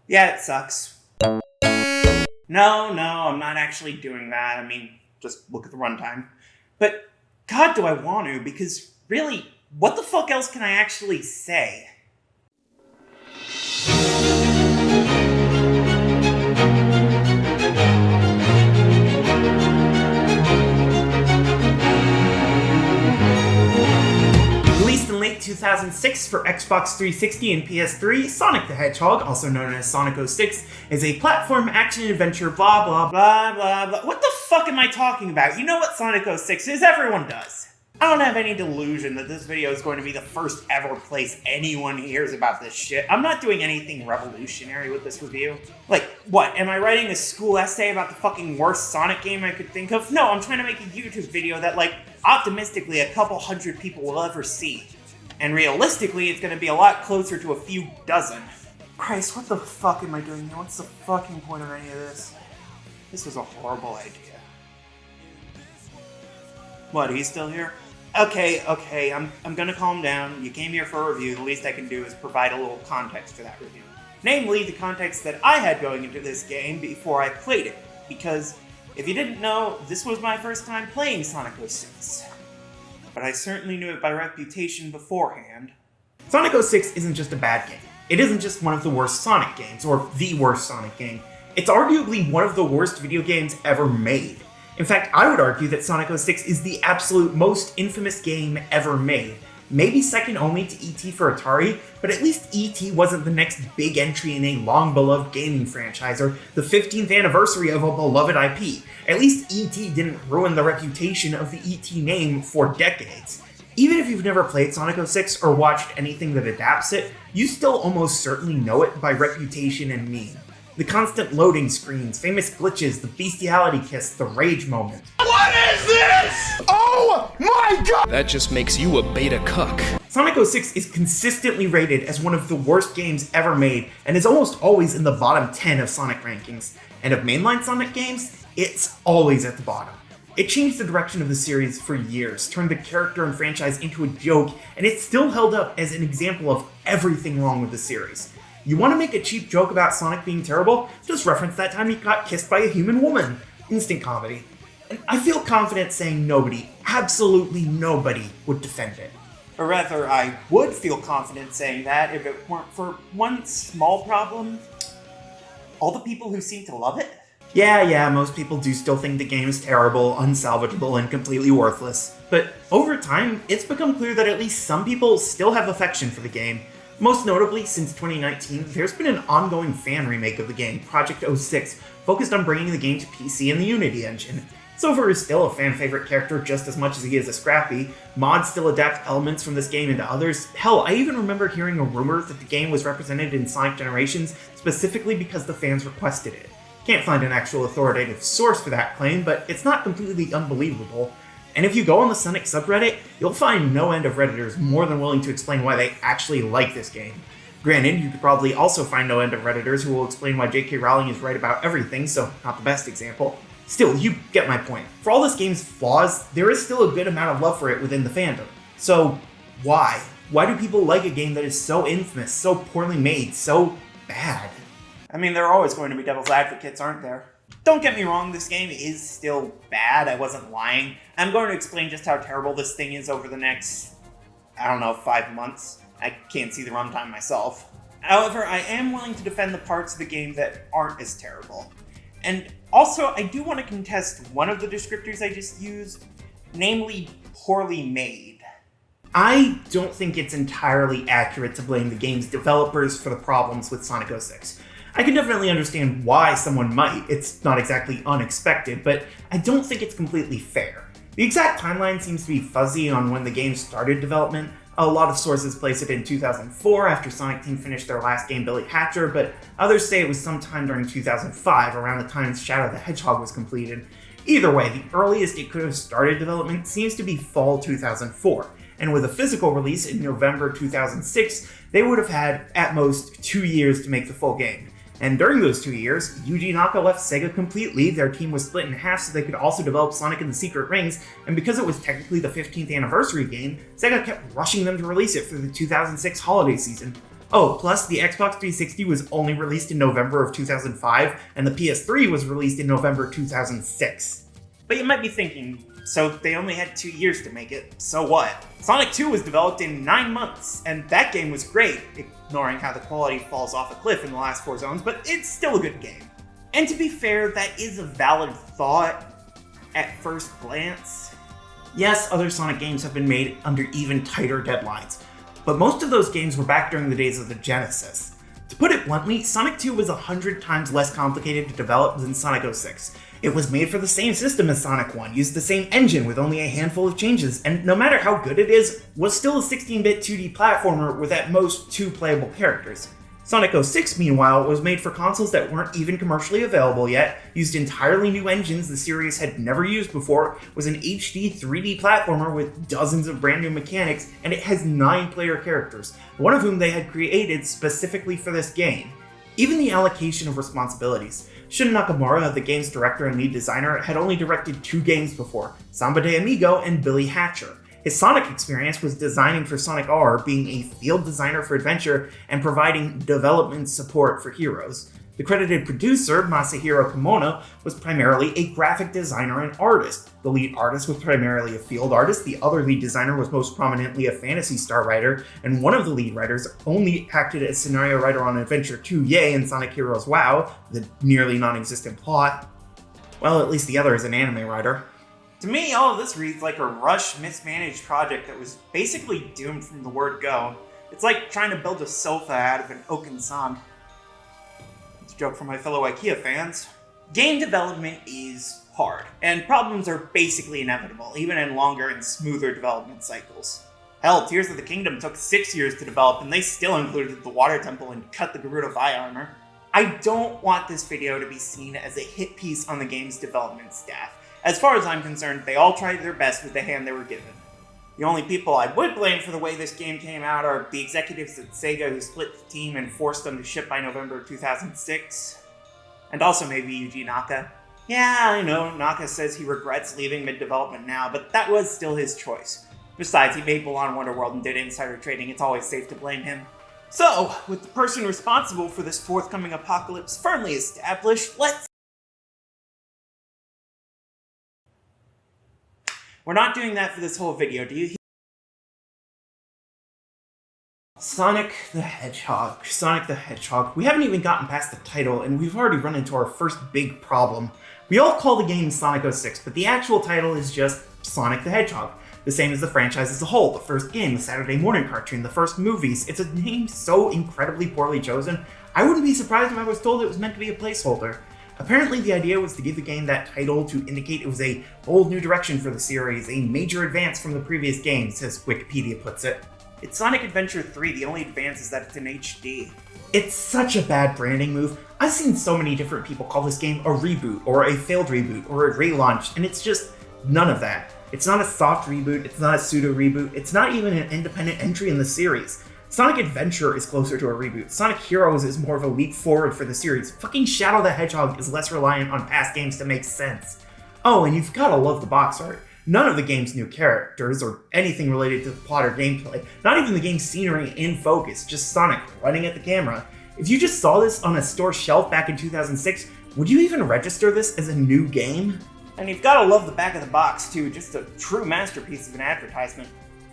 Yeah, it sucks. No, I'm not actually doing that. I mean, just look at the runtime. But God, do I want to, because really, what the fuck else can I actually say? Released in late 2006 for Xbox 360 and PS3, Sonic the Hedgehog, also known as Sonic 06, is a platform action-adventure blah blah blah blah blah. What the fuck am I talking about? You know what Sonic 06 is, everyone does. I don't have any delusion that this video is going to be the first ever place anyone hears about this shit. I'm not doing anything revolutionary with this review. Like, what, am I writing a school essay about the fucking worst Sonic game I could think of? No, I'm trying to make a YouTube video that, like, optimistically a couple hundred people will ever see. And realistically, it's gonna be a lot closer to a few dozen. Christ, what the fuck am I doing here? What's the fucking point of any of this? This was a horrible idea. What, he's still here? Okay, I'm gonna calm down. You came here for a review. The least I can do is provide a little context for that review. Namely, the context that I had going into this game before I played it. Because, if you didn't know, this was my first time playing Sonic 06. But I certainly knew it by reputation beforehand. Sonic 06 isn't just a bad game. It isn't just one of the worst Sonic games, or the worst Sonic game. It's arguably one of the worst video games ever made. In fact, I would argue that Sonic 06 is the absolute most infamous game ever made. Maybe second only to E.T. for Atari, but at least E.T. wasn't the next big entry in a long-beloved gaming franchise, or the 15th anniversary of a beloved IP. At least E.T. didn't ruin the reputation of the E.T. name for decades. Even if you've never played Sonic 06 or watched anything that adapts it, you still almost certainly know it by reputation and meme. The constant loading screens, famous glitches, the bestiality kiss, the rage moment. What is this? Oh my god! That just makes you a beta cuck. Sonic 06 is consistently rated as one of the worst games ever made, and is almost always in the bottom 10 of Sonic rankings. And of mainline Sonic games, it's always at the bottom. It changed the direction of the series for years, turned the character and franchise into a joke, and it's still held up as an example of everything wrong with the series. You want to make a cheap joke about Sonic being terrible? Just reference that time he got kissed by a human woman. Instant comedy. And I feel confident saying nobody, absolutely nobody, would defend it. Or rather, I would feel confident saying that if it weren't for one small problem. All the people who seem to love it? Yeah, most people do still think the game is terrible, unsalvageable, and completely worthless. But over time, it's become clear that at least some people still have affection for the game. Most notably, since 2019, there's been an ongoing fan remake of the game, Project 06, focused on bringing the game to PC in the Unity engine. Silver is still a fan-favorite character just as much as he is a Scrappy. Mods still adapt elements from this game into others. Hell, I even remember hearing a rumor that the game was represented in Sonic Generations specifically because the fans requested it. Can't find an actual authoritative source for that claim, but it's not completely unbelievable. And if you go on the Sonic subreddit, you'll find no end of Redditors more than willing to explain why they actually like this game. Granted, you could probably also find no end of Redditors who will explain why J.K. Rowling is right about everything, so not the best example. Still, you get my point. For all this game's flaws, there is still a good amount of love for it within the fandom. So, why? Why do people like a game that is so infamous, so poorly made, so bad? I mean, there are always going to be devil's advocates, aren't there? Don't get me wrong, this game is still bad, I wasn't lying. I'm going to explain just how terrible this thing is over the next, 5 months. I can't see the runtime myself. However, I am willing to defend the parts of the game that aren't as terrible. And also, I do want to contest one of the descriptors I just used, namely poorly made. I don't think it's entirely accurate to blame the game's developers for the problems with Sonic 06. I can definitely understand why someone might, it's not exactly unexpected, but I don't think it's completely fair. The exact timeline seems to be fuzzy on when the game started development. A lot of sources place it in 2004 after Sonic Team finished their last game, Billy Hatcher, but others say it was sometime during 2005, around the time Shadow the Hedgehog was completed. Either way, the earliest it could have started development seems to be fall 2004, and with a physical release in November 2006, they would have had, at most, 2 years to make the full game. And during those 2 years, Yuji Naka left Sega completely, their team was split in half so they could also develop Sonic and the Secret Rings, and because it was technically the 15th anniversary game, Sega kept rushing them to release it for the 2006 holiday season. Oh, plus the Xbox 360 was only released in November of 2005, and the PS3 was released in November 2006. But you might be thinking, so they only had 2 years to make it, so what? Sonic 2 was developed in 9 months, and that game was great, ignoring how the quality falls off a cliff in the last 4 zones, but it's still a good game. And to be fair, that is a valid thought at first glance. Yes, other Sonic games have been made under even tighter deadlines, but most of those games were back during the days of the Genesis. To put it bluntly, Sonic 2 was 100 times less complicated to develop than Sonic 06. It was made for the same system as Sonic 1, used the same engine with only a handful of changes, and no matter how good it is, was still a 16-bit 2D platformer with at most 2 playable characters. Sonic 06, meanwhile, was made for consoles that weren't even commercially available yet, used entirely new engines the series had never used before, was an HD 3D platformer with dozens of brand new mechanics, and it has 9 player characters, one of whom they had created specifically for this game. Even the allocation of responsibilities. Shun Nakamura, the game's director and lead designer, had only directed 2 games before, Samba de Amigo and Billy Hatcher. His Sonic experience was designing for Sonic R, being a field designer for Adventure, and providing development support for Heroes. The credited producer, Masahiro Kimono, was primarily a graphic designer and artist. The lead artist was primarily a field artist, the other lead designer was most prominently a Phantasy Star writer, and one of the lead writers only acted as scenario writer on Adventure 2 Yay and Sonic Heroes WoW, the nearly non-existent plot. Well, at least the other is an anime writer. To me, all of this reads like a rushed, mismanaged project that was basically doomed from the word go. It's like trying to build a sofa out of an oaken sand. It's a joke for my fellow IKEA fans. Game development is hard, and problems are basically inevitable, even in longer and smoother development cycles. Hell, Tears of the Kingdom took 6 years to develop, and they still included the Water Temple and cut the Gerudo Vi armor. I don't want this video to be seen as a hit piece on the game's development staff. As far as I'm concerned, they all tried their best with the hand they were given. The only people I would blame for the way this game came out are the executives at Sega who split the team and forced them to ship by November 2006. And also maybe Yuji Naka. Yeah, I know, Naka says he regrets leaving mid-development now, but that was still his choice. Besides, he made Balan Wonderworld and did insider trading, it's always safe to blame him. So, with the person responsible for this forthcoming apocalypse firmly established, let's... We're not doing that for this whole video, do you hear? Sonic the Hedgehog. Sonic the Hedgehog. We haven't even gotten past the title, and we've already run into our first big problem. We all call the game Sonic 06, but the actual title is just Sonic the Hedgehog. The same as the franchise as a whole, the first game, the Saturday morning cartoon, the first movies. It's a name so incredibly poorly chosen, I wouldn't be surprised if I was told it was meant to be a placeholder. Apparently the idea was to give the game that title to indicate it was a bold new direction for the series, a major advance from the previous games, as Wikipedia puts it. It's Sonic Adventure 3, the only advance is that it's in HD. It's such a bad branding move. I've seen so many different people call this game a reboot, or a failed reboot, or a relaunch, and it's just none of that. It's not a soft reboot, it's not a pseudo reboot, it's not even an independent entry in the series. Sonic Adventure is closer to a reboot. Sonic Heroes is more of a leap forward for the series. Fucking Shadow the Hedgehog is less reliant on past games to make sense. Oh, and you've gotta love the box art. None of the game's new characters, or anything related to the plot or gameplay, not even the game's scenery in focus, just Sonic running at the camera. If you just saw this on a store shelf back in 2006, would you even register this as a new game? And you've gotta love the back of the box too, just a true masterpiece of an advertisement.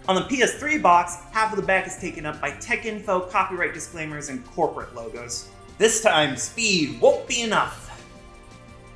On the PS3 box, half of the back is taken up by tech info, copyright disclaimers, and corporate logos. This time, speed won't be enough.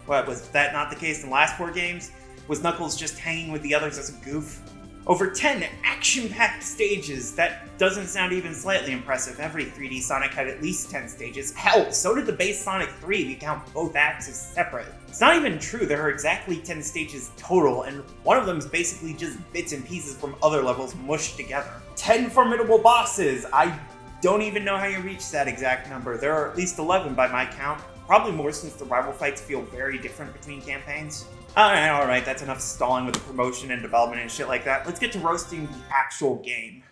What, was that not the case in the last 4 games? Was Knuckles just hanging with the others as a goof? Over 10 action-packed stages. That doesn't sound even slightly impressive. Every 3D Sonic had at least 10 stages. Hell, so did the base Sonic 3 if you count both acts as separate. It's not even true, there are exactly 10 stages total, and one of them is basically just bits and pieces from other levels mushed together. 10 formidable bosses! I don't even know how you reach that exact number. There are at least 11 by my count. Probably more since the rival fights feel very different between campaigns. Alright, that's enough stalling with the promotion and development and shit like that. Let's get to roasting the actual game.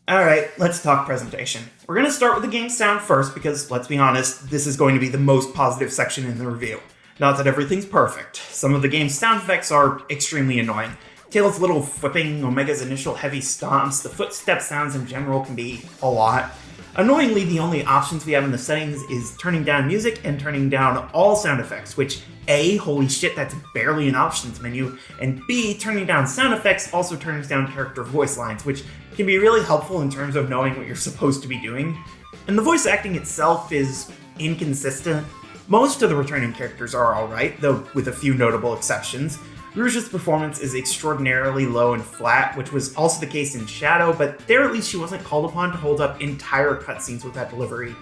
Alright, let's talk presentation. We're gonna start with the game's sound first because, let's be honest, this is going to be the most positive section in the review. Not that everything's perfect. Some of the game's sound effects are extremely annoying. Tails' little flipping, Omega's initial heavy stomps, the footstep sounds in general can be a lot. Annoyingly, the only options we have in the settings is turning down music and turning down all sound effects, which A, holy shit, that's barely an options menu, and B, turning down sound effects also turns down character voice lines, which can be really helpful in terms of knowing what you're supposed to be doing. And the voice acting itself is inconsistent. Most of the returning characters are alright, though with a few notable exceptions. Rouge's performance is extraordinarily low and flat, which was also the case in Shadow, but there at least she wasn't called upon to hold up entire cutscenes with that delivery.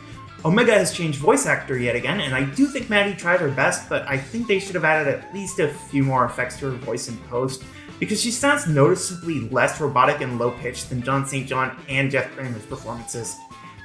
Omega has changed voice actor yet again, and I do think Maddie tried her best, but I think they should have added at least a few more effects to her voice in post, because she sounds noticeably less robotic and low-pitched than John St. John and Jeff Kramer's performances.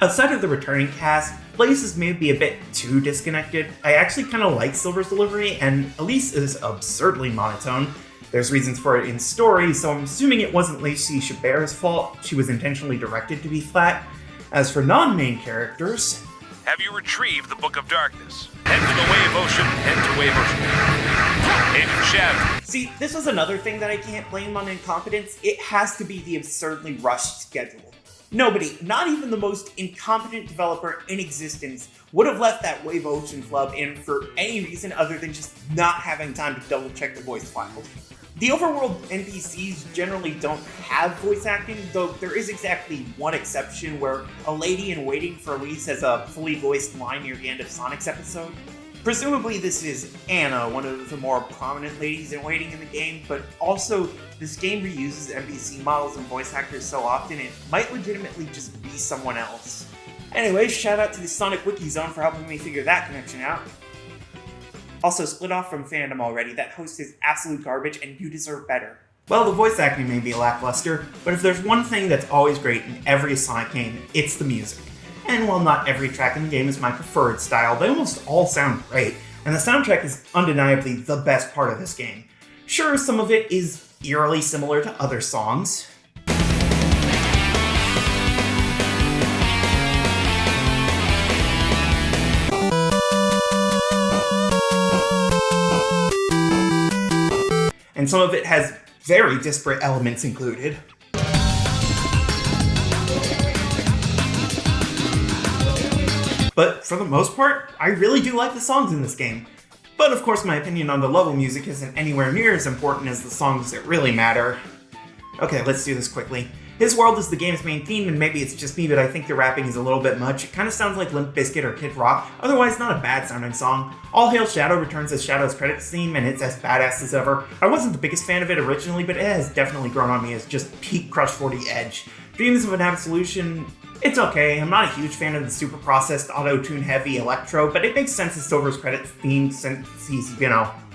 Outside of the returning cast, places may be a bit too disconnected. I actually kind of like Silver's delivery, and Elise is absurdly monotone. There's reasons for it in story, so I'm assuming it wasn't Lacey Chabert's fault. She was intentionally directed to be flat. As for non-main characters... Have you retrieved the Book of Darkness? Head to the Wave Ocean, head to Wave Ocean. Agent Shadow. See, this was another thing that I can't blame on incompetence. It has to be the absurdly rushed schedule. Nobody, not even the most incompetent developer in existence, would have left that Wave Ocean flub in for any reason other than just not having time to double check the voice files. The overworld NPCs generally don't have voice acting, though there is exactly one exception where a lady in waiting for Elise has a fully voiced line near the end of Sonic's episode. Presumably this is Anna, one of the more prominent ladies in waiting in the game, but also this game reuses NPC models and voice actors so often it might legitimately just be someone else. Anyway, shout out to the Sonic Wiki Zone for helping me figure that connection out. Also, split off from fandom already, that host is absolute garbage and you deserve better. Well, the voice acting may be lackluster, but if there's one thing that's always great in every Sonic game, it's the music. And while not every track in the game is my preferred style, they almost all sound great, and the soundtrack is undeniably the best part of this game. Sure, some of it is eerily similar to other songs. And some of it has very disparate elements included. But for the most part, I really do like the songs in this game. But of course my opinion on the level music isn't anywhere near as important as the songs that really matter. Okay, let's do this quickly. His World is the game's main theme, and maybe it's just me, but I think the rapping is a little bit much. It kind of sounds like Limp Bizkit or Kid Rock, otherwise not a bad sounding song. All Hail Shadow returns as Shadow's credits theme, and it's as badass as ever. I wasn't the biggest fan of it originally, but it has definitely grown on me as just peak Crush 40 edge. Dreams of an Absolution, it's okay. I'm not a huge fan of the super processed, auto-tune heavy electro, but it makes sense as Silver's credits theme since he's,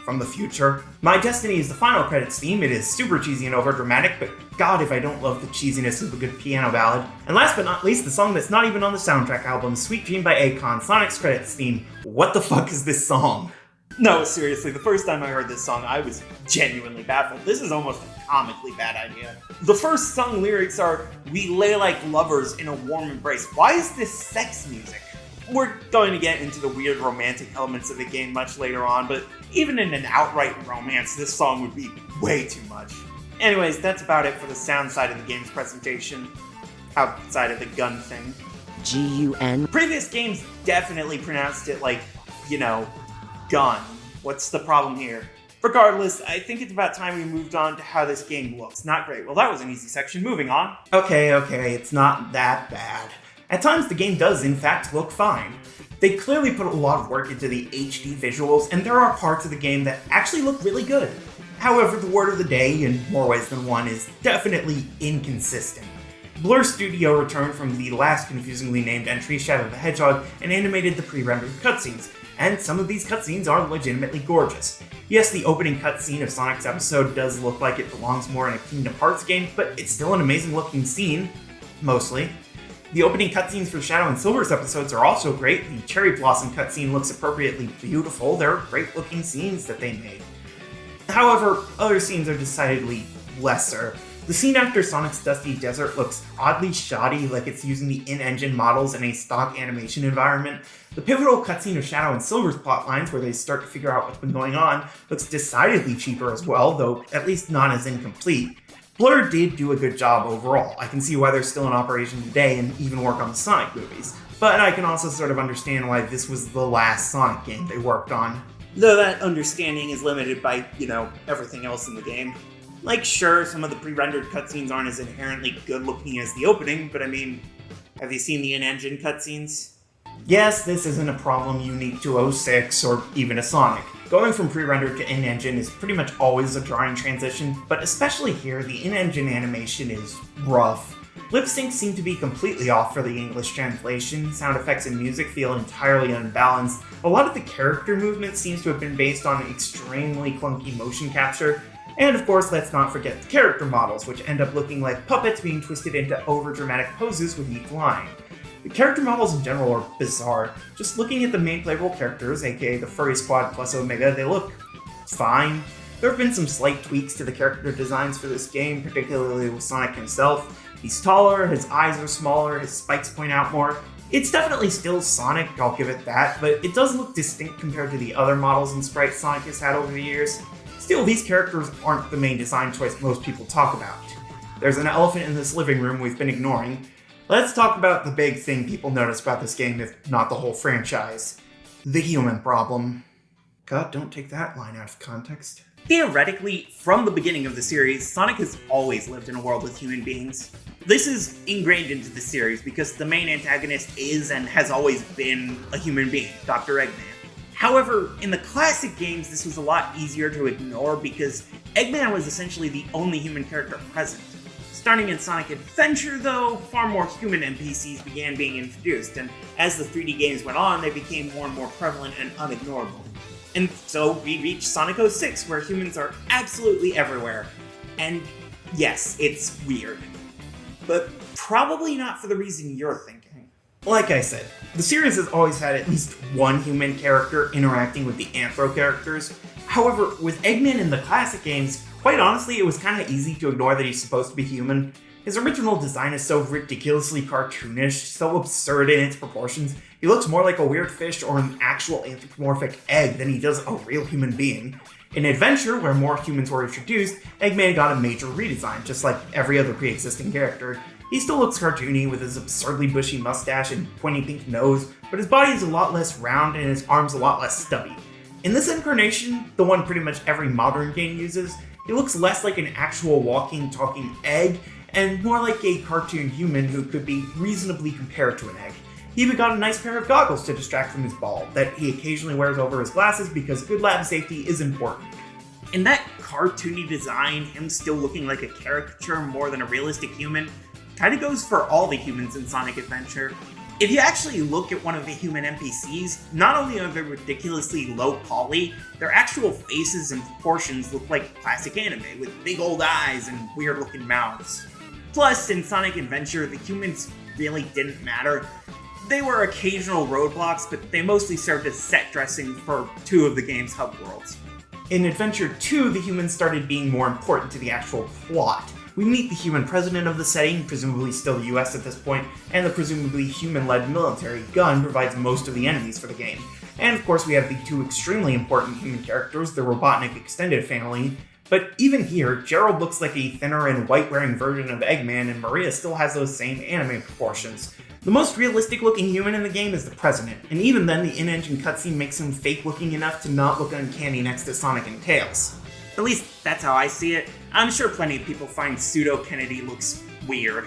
from the future. My Destiny is the final credits theme. It is super cheesy and overdramatic, but god if I don't love the cheesiness of a good piano ballad. And last but not least, the song that's not even on the soundtrack album, Sweet Dream by Akon, Sonic's credits theme. What the fuck is this song? No, seriously, the first time I heard this song, I was genuinely baffled. This is almost a comically bad idea. The first song lyrics are, "We lay like lovers in a warm embrace." Why is this sex music? We're going to get into the weird romantic elements of the game much later on, but even in an outright romance, this song would be way too much. Anyways, that's about it for the sound side of the game's presentation, outside of the gun thing. G-U-N? Previous games definitely pronounced it like, gun. What's the problem here? Regardless, I think it's about time we moved on to how this game looks. Not great. Well, that was an easy section. Moving on. Okay, it's not that bad. At times, the game does, in fact, look fine. They clearly put a lot of work into the HD visuals, and there are parts of the game that actually look really good. However, the word of the day, in more ways than one, is definitely inconsistent. Blur Studio returned from the last confusingly named entry, Shadow the Hedgehog, and animated the pre-rendered cutscenes, and some of these cutscenes are legitimately gorgeous. Yes, the opening cutscene of Sonic's episode does look like it belongs more in a Kingdom Hearts game, but it's still an amazing looking scene, mostly. The opening cutscenes for Shadow and Silver's episodes are also great. The Cherry Blossom cutscene looks appropriately beautiful. They're great looking scenes that they made. However, other scenes are decidedly lesser. The scene after Sonic's Dusty Desert looks oddly shoddy, like it's using the in-engine models in a stock animation environment. The pivotal cutscene of Shadow and Silver's plotlines, where they start to figure out what's been going on, looks decidedly cheaper as well, though at least not as incomplete. Blur did do a good job overall. I can see why they're still in operation today and even work on the Sonic movies. But I can also sort of understand why this was the last Sonic game they worked on. Though that understanding is limited by, everything else in the game. Like, sure, some of the pre-rendered cutscenes aren't as inherently good-looking as the opening, but have you seen the in-engine cutscenes? Yes, this isn't a problem unique to 06 or even a Sonic. Going from pre-rendered to in-engine is pretty much always a drawing transition, but especially here, the in-engine animation is rough. Lip syncs seem to be completely off for the English translation, sound effects and music feel entirely unbalanced, a lot of the character movement seems to have been based on extremely clunky motion capture, and of course let's not forget the character models, which end up looking like puppets being twisted into over-dramatic poses with each line. The character models in general are bizarre. Just looking at the main playable characters, aka the Furry Squad plus Omega, they look fine. There have been some slight tweaks to the character designs for this game, particularly with Sonic himself. He's taller, his eyes are smaller, his spikes point out more. It's definitely still Sonic, I'll give it that, but it does look distinct compared to the other models and sprites Sonic has had over the years. Still, these characters aren't the main design choice most people talk about. There's an elephant in this living room we've been ignoring. Let's talk about the big thing people notice about this game, if not the whole franchise. The human problem. God, don't take that line out of context. Theoretically, from the beginning of the series, Sonic has always lived in a world with human beings. This is ingrained into the series because the main antagonist is and has always been a human being, Dr. Eggman. However, in the classic games, this was a lot easier to ignore because Eggman was essentially the only human character present. Starting in Sonic Adventure, though, far more human NPCs began being introduced, and as the 3D games went on, they became more and more prevalent and unignorable. And so we reached Sonic 06, where humans are absolutely everywhere. And yes, it's weird. But probably not for the reason you're thinking. Like I said, the series has always had at least one human character interacting with the Anthro characters. However, with Eggman in the classic games, quite honestly, it was kind of easy to ignore that he's supposed to be human. His original design is so ridiculously cartoonish, so absurd in its proportions, he looks more like a weird fish or an actual anthropomorphic egg than he does a real human being. In Adventure, where more humans were introduced, Eggman got a major redesign, just like every other pre-existing character. He still looks cartoony with his absurdly bushy mustache and pointy pink nose, but his body is a lot less round and his arms a lot less stubby. In this incarnation, the one pretty much every modern game uses, he looks less like an actual walking, talking egg, and more like a cartoon human who could be reasonably compared to an egg. He even got a nice pair of goggles to distract from his bald, that he occasionally wears over his glasses because good lab safety is important. In that cartoony design, him still looking like a caricature more than a realistic human, kinda goes for all the humans in Sonic Adventure. If you actually look at one of the human NPCs, not only are they ridiculously low poly, their actual faces and proportions look like classic anime, with big old eyes and weird looking mouths. Plus, in Sonic Adventure, the humans really didn't matter. They were occasional roadblocks, but they mostly served as set dressing for two of the game's hub worlds. In Adventure 2, the humans started being more important to the actual plot. We meet the human president of the setting, presumably still the US at this point, and the presumably human-led military. Gun provides most of the enemies for the game. And of course we have the two extremely important human characters, the Robotnik extended family. But even here, Gerald looks like a thinner and white-wearing version of Eggman, and Maria still has those same anime proportions. The most realistic-looking human in the game is the president, and even then the in-engine cutscene makes him fake-looking enough to not look uncanny next to Sonic and Tails. At least, that's how I see it. I'm sure plenty of people find Pseudo-Kennedy looks weird.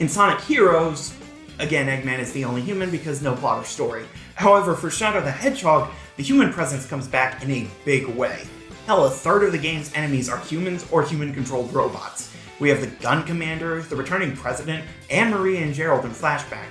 In Sonic Heroes, again, Eggman is the only human because no plot or story. However, for Shadow the Hedgehog, the human presence comes back in a big way. Hell, a third of the game's enemies are humans or human-controlled robots. We have the Gun Commander, the returning President, and Maria and Gerald in Flashback.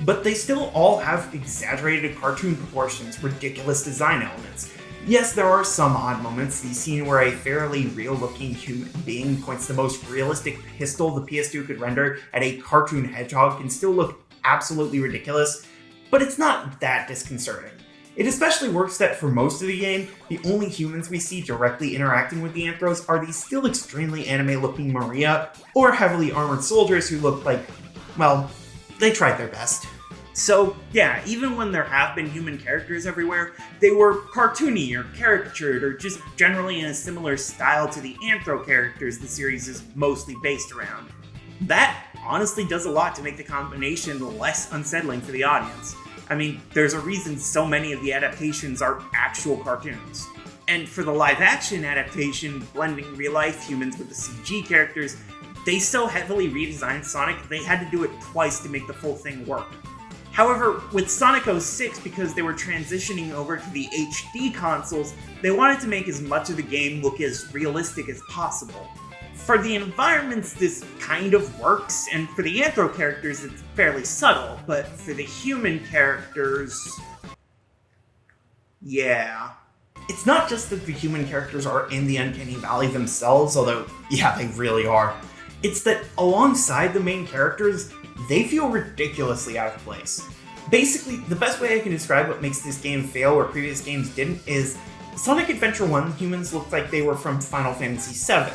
But they still all have exaggerated cartoon proportions, ridiculous design elements. Yes, there are some odd moments. The scene where a fairly real-looking human being points the most realistic pistol the PS2 could render at a cartoon hedgehog can still look absolutely ridiculous, but it's not that disconcerting. It especially works that for most of the game, the only humans we see directly interacting with the Anthros are these still extremely anime-looking Maria, or heavily armored soldiers who look like, well, they tried their best. So yeah, even when there have been human characters everywhere, they were cartoony or caricatured or just generally in a similar style to the anthro characters the series is mostly based around. That honestly does a lot to make the combination less unsettling for the audience. I mean, there's a reason so many of the adaptations are actual cartoons. And for the live-action adaptation, blending real-life humans with the CG characters, they so heavily redesigned Sonic, they had to do it twice to make the full thing work. However, with Sonic 06, because they were transitioning over to the HD consoles, they wanted to make as much of the game look as realistic as possible. For the environments, this kind of works, and for the anthro characters, it's fairly subtle, but for the human characters... yeah. It's not just that the human characters are in the Uncanny Valley themselves, although, yeah, they really are. It's that alongside the main characters, they feel ridiculously out of place. Basically, the best way I can describe what makes this game fail where previous games didn't is Sonic Adventure 1 humans looked like they were from Final Fantasy VII.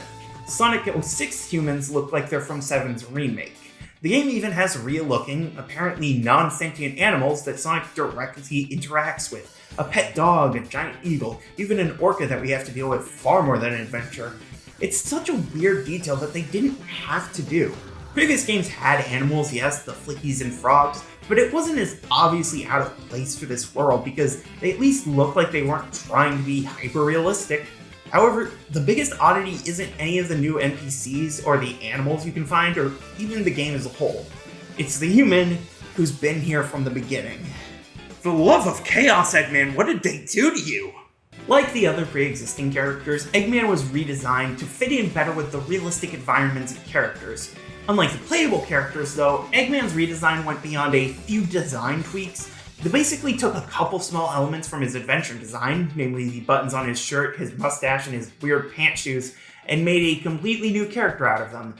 Sonic 06 humans look like they're from 7's remake. The game even has real-looking, apparently non-sentient animals that Sonic directly interacts with. A pet dog, a giant eagle, even an orca that we have to deal with far more than an adventure. It's such a weird detail that they didn't have to do. Previous games had animals, yes, the flickies and frogs, but it wasn't as obviously out of place for this world because they at least looked like they weren't trying to be hyper-realistic. However, the biggest oddity isn't any of the new NPCs or the animals you can find, or even the game as a whole. It's the human who's been here from the beginning. For the love of chaos, Eggman, what did they do to you? Like the other pre-existing characters, Eggman was redesigned to fit in better with the realistic environments and characters. Unlike the playable characters, though, Eggman's redesign went beyond a few design tweaks. They basically took a couple small elements from his adventure design, namely the buttons on his shirt, his mustache, and his weird pant shoes, and made a completely new character out of them.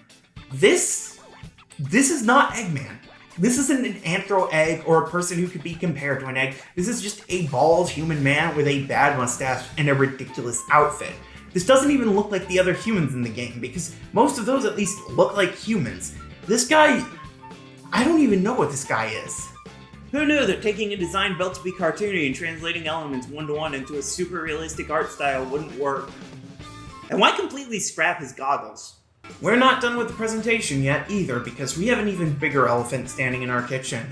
This is not Eggman. This isn't an anthro egg or a person who could be compared to an egg. This is just a bald human man with a bad mustache and a ridiculous outfit. This doesn't even look like the other humans in the game, because most of those at least look like humans. This guy... I don't even know what this guy is. Who knew that taking a design built to be cartoony and translating elements one-to-one into a super realistic art style wouldn't work? And why completely scrap his goggles? We're not done with the presentation yet either, because we have an even bigger elephant standing in our kitchen.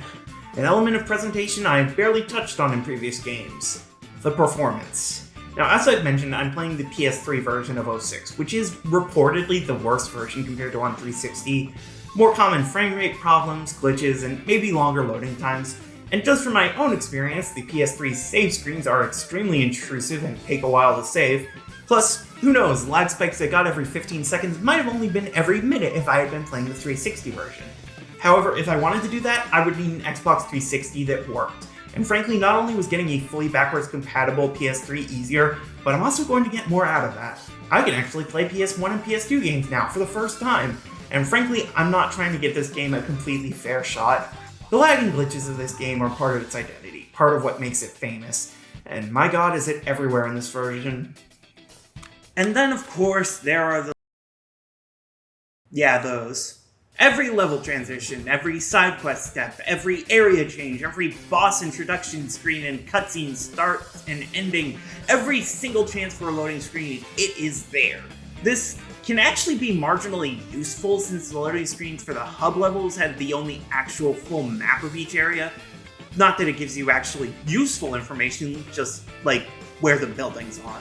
An element of presentation I have barely touched on in previous games. The performance. Now, as I've mentioned, I'm playing the PS3 version of 06, which is reportedly the worst version compared to on 360. More common frame rate problems, glitches, and maybe longer loading times. And just from my own experience, the PS3 save screens are extremely intrusive and take a while to save. Plus, who knows, lag spikes I got every 15 seconds might have only been every minute if I had been playing the 360 version. However, if I wanted to do that, I would need an Xbox 360 that worked. And frankly, not only was getting a fully backwards compatible PS3 easier, but I'm also going to get more out of that. I can actually play PS1 and PS2 games now for the first time. And frankly, I'm not trying to give this game a completely fair shot. The lag and glitches of this game are part of its identity, part of what makes it famous. And my god, is it everywhere in this version. And then, of course, there are the... yeah, those. Every level transition, every side quest step, every area change, every boss introduction screen and cutscene start and ending, every single chance for a loading screen, it is there. This can actually be marginally useful since the loading screens for the hub levels have the only actual full map of each area. Not that it gives you actually useful information, just like where the buildings are.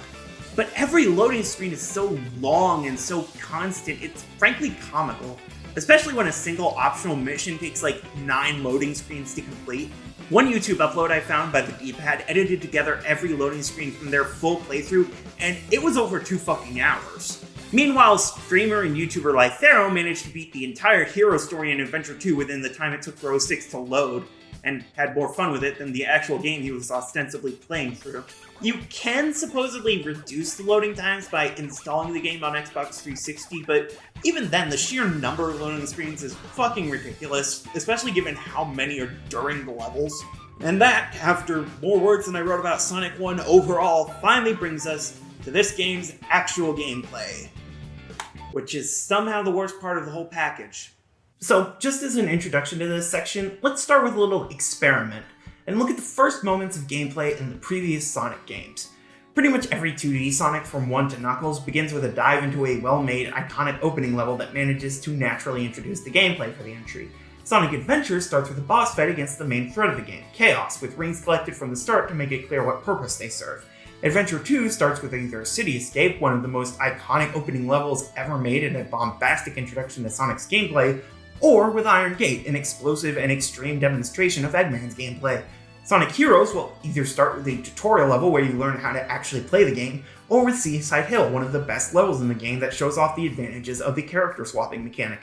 But every loading screen is so long and so constant, it's frankly comical. Especially when a single optional mission takes like 9 loading screens to complete. One YouTube upload I found by the D-pad edited together every loading screen from their full playthrough, and it was over 2 fucking hours. Meanwhile, streamer and YouTuber Lythero managed to beat the entire hero story in Adventure 2 within the time it took for 06 to load, and had more fun with it than the actual game he was ostensibly playing through. You can supposedly reduce the loading times by installing the game on Xbox 360, but even then, the sheer number of loading screens is fucking ridiculous, especially given how many are during the levels. And that, after more words than I wrote about Sonic 1 overall, finally brings us to this game's actual gameplay. Which is somehow the worst part of the whole package. So, just as an introduction to this section, let's start with a little experiment and look at the first moments of gameplay in the previous Sonic games. Pretty much every 2D Sonic from 1 to Knuckles begins with a dive into a well-made, iconic opening level that manages to naturally introduce the gameplay for the entry. Sonic Adventure starts with a boss fight against the main threat of the game, Chaos, with rings collected from the start to make it clear what purpose they serve. Adventure 2 starts with either City Escape, one of the most iconic opening levels ever made and a bombastic introduction to Sonic's gameplay, or with Iron Gate, an explosive and extreme demonstration of Eggman's gameplay. Sonic Heroes will either start with a tutorial level where you learn how to actually play the game, or with Seaside Hill, one of the best levels in the game that shows off the advantages of the character swapping mechanic.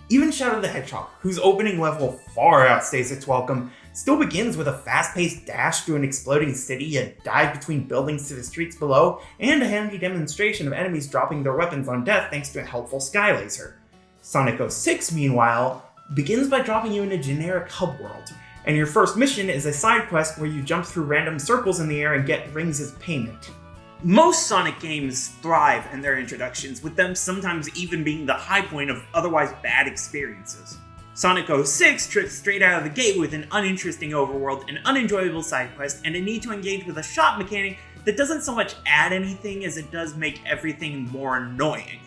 Even Shadow the Hedgehog, whose opening level far outstays its welcome, still begins with a fast-paced dash through an exploding city, a dive between buildings to the streets below, and a handy demonstration of enemies dropping their weapons on death thanks to a helpful sky laser. Sonic 06, meanwhile, begins by dropping you in a generic hub world, and your first mission is a side quest where you jump through random circles in the air and get rings as payment. Most Sonic games thrive in their introductions, with them sometimes even being the high point of otherwise bad experiences. Sonic 06 trips straight out of the gate with an uninteresting overworld, an unenjoyable side quest, and a need to engage with a shot mechanic that doesn't so much add anything as it does make everything more annoying.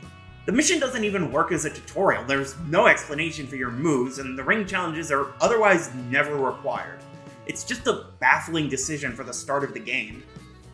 The mission doesn't even work as a tutorial, there's no explanation for your moves, and the ring challenges are otherwise never required. It's just a baffling decision for the start of the game.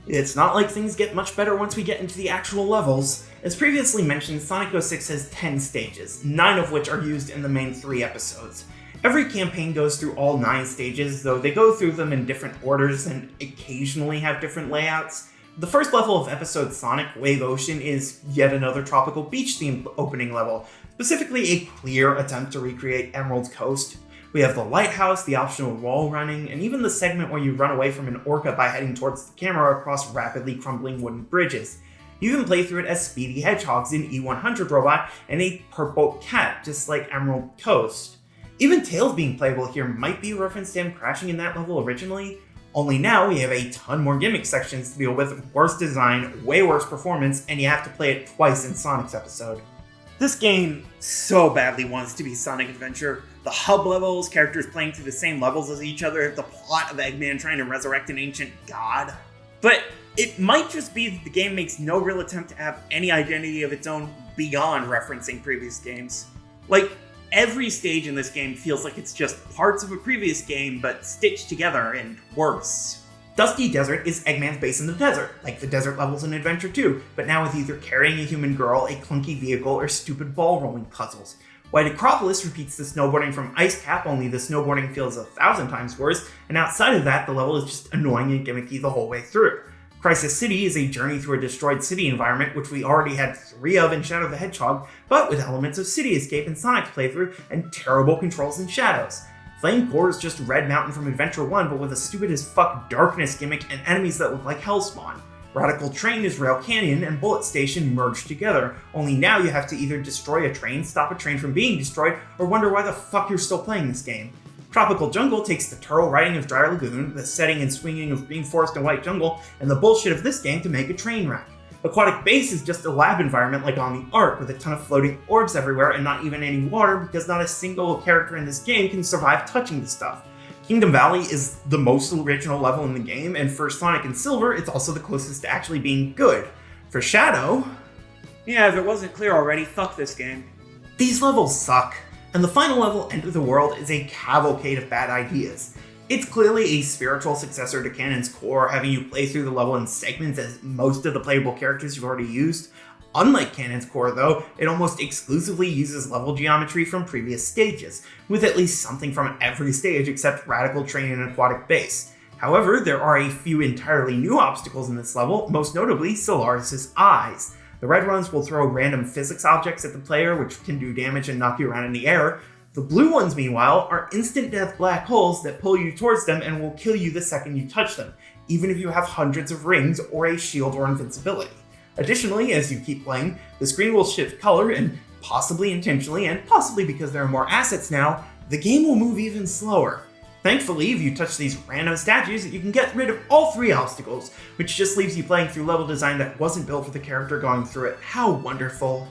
It's not like things get much better once we get into the actual levels. As previously mentioned, Sonic 06 has 10 stages, 9 of which are used in the main 3 episodes. Every campaign goes through all 9 stages, though they go through them in different orders and occasionally have different layouts. The first level of episode Sonic Wave Ocean is yet another tropical beach-themed opening level, specifically a clear attempt to recreate Emerald Coast. We have the lighthouse, the optional wall running, and even the segment where you run away from an orca by heading towards the camera across rapidly crumbling wooden bridges. You even play through it as Speedy Hedgehogs, an E100 robot, and a purple cat, just like Emerald Coast. Even Tails being playable here might be a reference to him crashing in that level originally, only now we have a ton more gimmick sections to deal with, worse design, way worse performance, and you have to play it twice in Sonic's episode. This game so badly wants to be Sonic Adventure. The hub levels, characters playing through the same levels as each other, the plot of Eggman trying to resurrect an ancient god. But it might just be that the game makes no real attempt to have any identity of its own beyond referencing previous games. Like, every stage in this game feels like it's just parts of a previous game, but stitched together and worse. Dusty Desert is Eggman's base in the desert, like the desert levels in Adventure 2, but now with either carrying a human girl, a clunky vehicle, or stupid ball rolling puzzles. White Acropolis repeats the snowboarding from Ice Cap, only the snowboarding feels 1,000 times worse, and outside of that, the level is just annoying and gimmicky the whole way through. Crisis City is a journey through a destroyed city environment, which we already had 3 of in Shadow the Hedgehog, but with elements of City Escape in Sonic's playthrough, and terrible controls and shadows. Flame Core is just Red Mountain from Adventure 1, but with a stupid as fuck darkness gimmick and enemies that look like Hellspawn. Radical Train is Rail Canyon and Bullet Station merged together, only now you have to either destroy a train, stop a train from being destroyed, or wonder why the fuck you're still playing this game. Tropical Jungle takes the Turtle riding of Dry Lagoon, the setting and swinging of Green Forest and White Jungle, and the bullshit of this game to make a train wreck. Aquatic Base is just a lab environment like on the Ark, with a ton of floating orbs everywhere and not even any water because not a single character in this game can survive touching the stuff. Kingdom Valley is the most original level in the game, and for Sonic and Silver, it's also the closest to actually being good. For Shadow, yeah, if it wasn't clear already, fuck this game. These levels suck, and the final level, End of the World, is a cavalcade of bad ideas. It's clearly a spiritual successor to Canon's Core, having you play through the level in segments as most of the playable characters you've already used. Unlike Canon's Core though, it almost exclusively uses level geometry from previous stages, with at least something from every stage except Radical Train and Aquatic Base. However, there are a few entirely new obstacles in this level, most notably Solaris' eyes. The red ones will throw random physics objects at the player, which can do damage and knock you around in the air. The blue ones, meanwhile, are instant death black holes that pull you towards them and will kill you the second you touch them, even if you have hundreds of rings or a shield or invincibility. Additionally, as you keep playing, the screen will shift color, and possibly intentionally, and possibly because there are more assets now, the game will move even slower. Thankfully, if you touch these random statues, you can get rid of all 3 obstacles, which just leaves you playing through level design that wasn't built for the character going through it. How wonderful.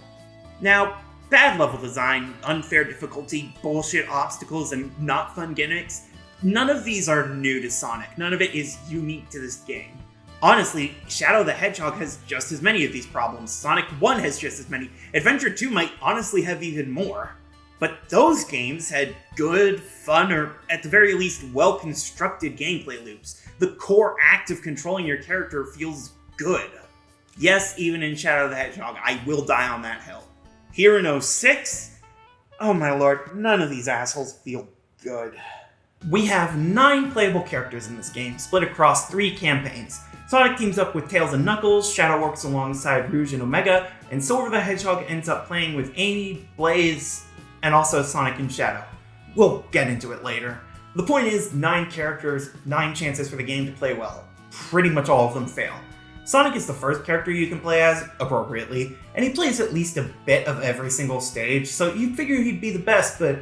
Now, Bad level design, unfair difficulty, bullshit obstacles, and not fun gimmicks. None of these are new to Sonic. None of it is unique to this game. Honestly, Shadow the Hedgehog has just as many of these problems. Sonic 1 has just as many. Adventure 2 might honestly have even more. But those games had good, fun, or at the very least well-constructed gameplay loops. The core act of controlling your character feels good. Yes, even in Shadow the Hedgehog, I will die on that hill. Here in 06? Oh my lord, none of these assholes feel good. We have 9 playable characters in this game, split across 3 campaigns. Sonic teams up with Tails and Knuckles, Shadow works alongside Rouge and Omega, and Silver the Hedgehog ends up playing with Amy, Blaze, and also Sonic and Shadow. We'll get into it later. The point is, 9 characters, 9 chances for the game to play well. Pretty much all of them fail. Sonic is the first character you can play as, appropriately, and he plays at least a bit of every single stage, so you'd figure he'd be the best, but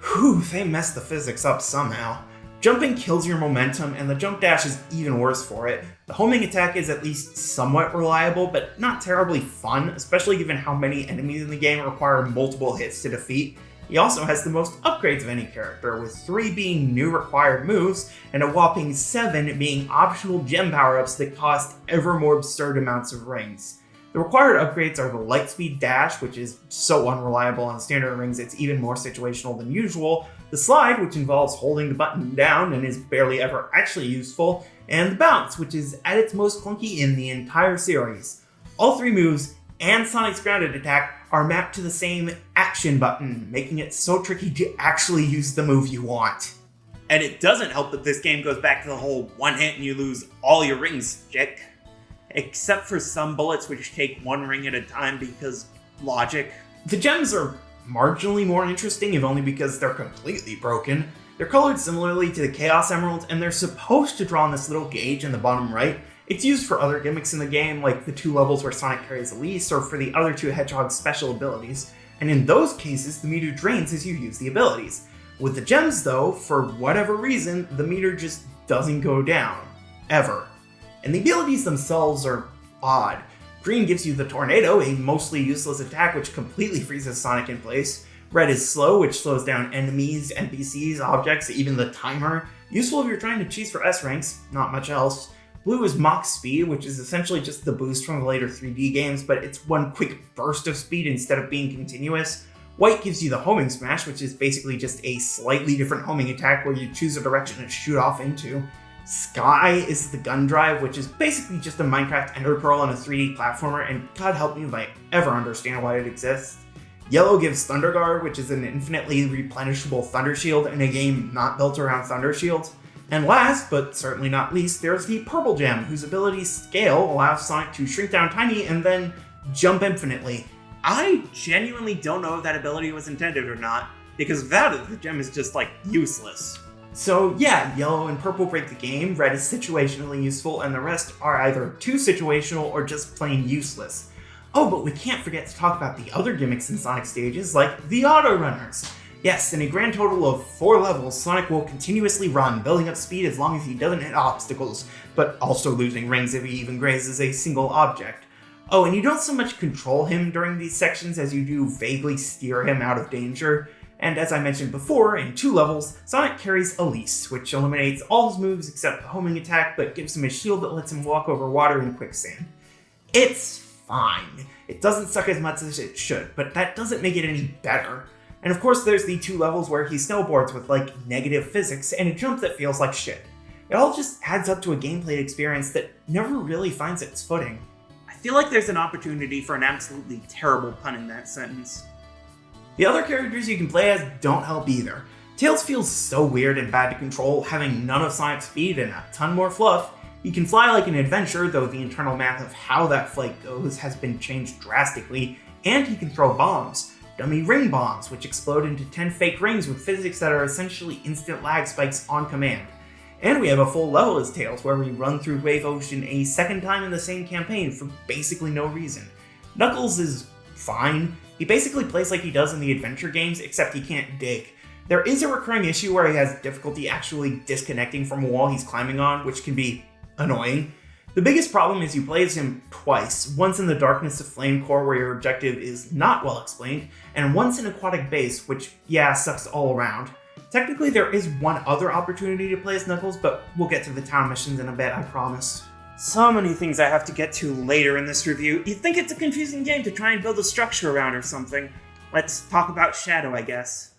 whew, they messed the physics up somehow. Jumping kills your momentum, and the jump dash is even worse for it. The homing attack is at least somewhat reliable, but not terribly fun, especially given how many enemies in the game require multiple hits to defeat. He also has the most upgrades of any character, with 3 being new required moves, and a whopping 7 being optional gem power-ups that cost ever more absurd amounts of rings. The required upgrades are the Lightspeed Dash, which is so unreliable on standard rings it's even more situational than usual, the Slide, which involves holding the button down and is barely ever actually useful, and the Bounce, which is at its most clunky in the entire series. All 3 moves, and Sonic's grounded attack, are mapped to the same action button, making it so tricky to actually use the move you want. And it doesn't help that this game goes back to the whole one hit and you lose all your rings shtick. Except for some bullets which take 1 ring at a time because logic. The gems are marginally more interesting, if only because they're completely broken. They're colored similarly to the Chaos Emeralds, and they're supposed to draw on this little gauge in the bottom right. It's used for other gimmicks in the game, like the 2 levels where Sonic carries Elise, or for the other 2 Hedgehog's special abilities, and in those cases, the meter drains as you use the abilities. With the gems though, for whatever reason, the meter just doesn't go down. Ever. And the abilities themselves are odd. Green gives you the Tornado, a mostly useless attack which completely freezes Sonic in place. Red is Slow, which slows down enemies, NPCs, objects, even the timer. Useful if you're trying to cheese for S ranks, not much else. Blue is Mach Speed, which is essentially just the boost from the later 3D games, but it's one quick burst of speed instead of being continuous. White gives you the Homing Smash, which is basically just a slightly different homing attack where you choose a direction to shoot off into. Sky is the Gun Drive, which is basically just a Minecraft Ender Pearl on a 3D platformer, and God help me if I ever understand why it exists. Yellow gives Thunder Guard, which is an infinitely replenishable Thunder Shield in a game not built around Thunder Shield. And last, but certainly not least, there's the Purple Gem, whose ability Scale allows Sonic to shrink down tiny and then jump infinitely. I genuinely don't know if that ability was intended or not, because without it, the gem is just, useless. So yeah, yellow and purple break the game, red is situationally useful, and the rest are either too situational or just plain useless. Oh, but we can't forget to talk about the other gimmicks in Sonic stages, like the auto runners. Yes, in a grand total of 4 levels, Sonic will continuously run, building up speed as long as he doesn't hit obstacles, but also losing rings if he even grazes a single object. Oh, and you don't so much control him during these sections as you do vaguely steer him out of danger. And as I mentioned before, in 2 levels, Sonic carries Elise, which eliminates all his moves except the homing attack, but gives him a shield that lets him walk over water and quicksand. It's fine. It doesn't suck as much as it should, but that doesn't make it any better. And of course there's the 2 levels where he snowboards with, negative physics and a jump that feels like shit. It all just adds up to a gameplay experience that never really finds its footing. I feel like there's an opportunity for an absolutely terrible pun in that sentence. The other characters you can play as don't help either. Tails feels so weird and bad to control, having none of Sonic's speed and a ton more fluff. He can fly like an adventure, though the internal math of how that flight goes has been changed drastically, and he can throw bombs. Dummy ring bombs, which explode into 10 fake rings with physics that are essentially instant lag spikes on command. And we have a full level as Tails, where we run through Wave Ocean a second time in the same campaign for basically no reason. Knuckles is fine. He basically plays like he does in the adventure games, except he can't dig. There is a recurring issue where he has difficulty actually disconnecting from a wall he's climbing on, which can be annoying. The biggest problem is you play as him twice, once in the Darkness of Flame core where your objective is not well explained, and once in Aquatic Base, which, yeah, sucks all around. Technically, there is one other opportunity to play as Knuckles, but we'll get to the town missions in a bit, I promise. So many things I have to get to later in this review. You'd think it's a confusing game to try and build a structure around or something. Let's talk about Shadow, I guess.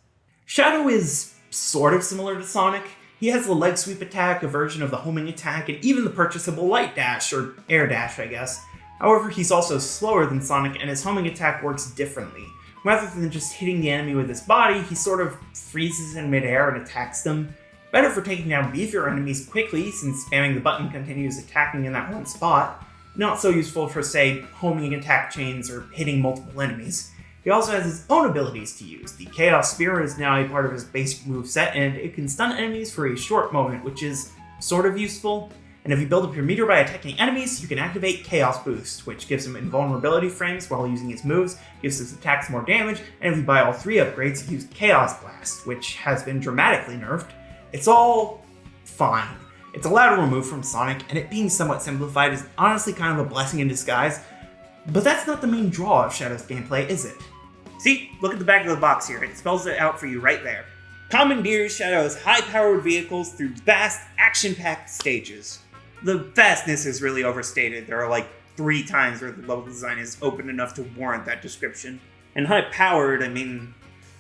Shadow is sort of similar to Sonic. He has the leg sweep attack, a version of the homing attack, and even the purchasable light dash, or air dash, I guess. However, he's also slower than Sonic, and his homing attack works differently. Rather than just hitting the enemy with his body, he sort of freezes in midair and attacks them. Better for taking down beefier enemies quickly, since spamming the button continues attacking in that one spot. Not so useful for, say, homing attack chains or hitting multiple enemies. He also has his own abilities to use. The Chaos Spear is now a part of his basic moveset, and it can stun enemies for a short moment, which is sort of useful. And if you build up your meter by attacking enemies, you can activate Chaos Boost, which gives him invulnerability frames while using his moves, gives his attacks more damage, and if you buy all 3 upgrades, you use Chaos Blast, which has been dramatically nerfed. It's all fine. It's a lateral move from Sonic, and it being somewhat simplified is honestly kind of a blessing in disguise. But that's not the main draw of Shadow's gameplay, is it? See, look at the back of the box here. It spells it out for you right there. Commandeers Shadow's high-powered vehicles through vast, action-packed stages. The vastness is really overstated. There are like 3 times where the level design is open enough to warrant that description. And high-powered, I mean,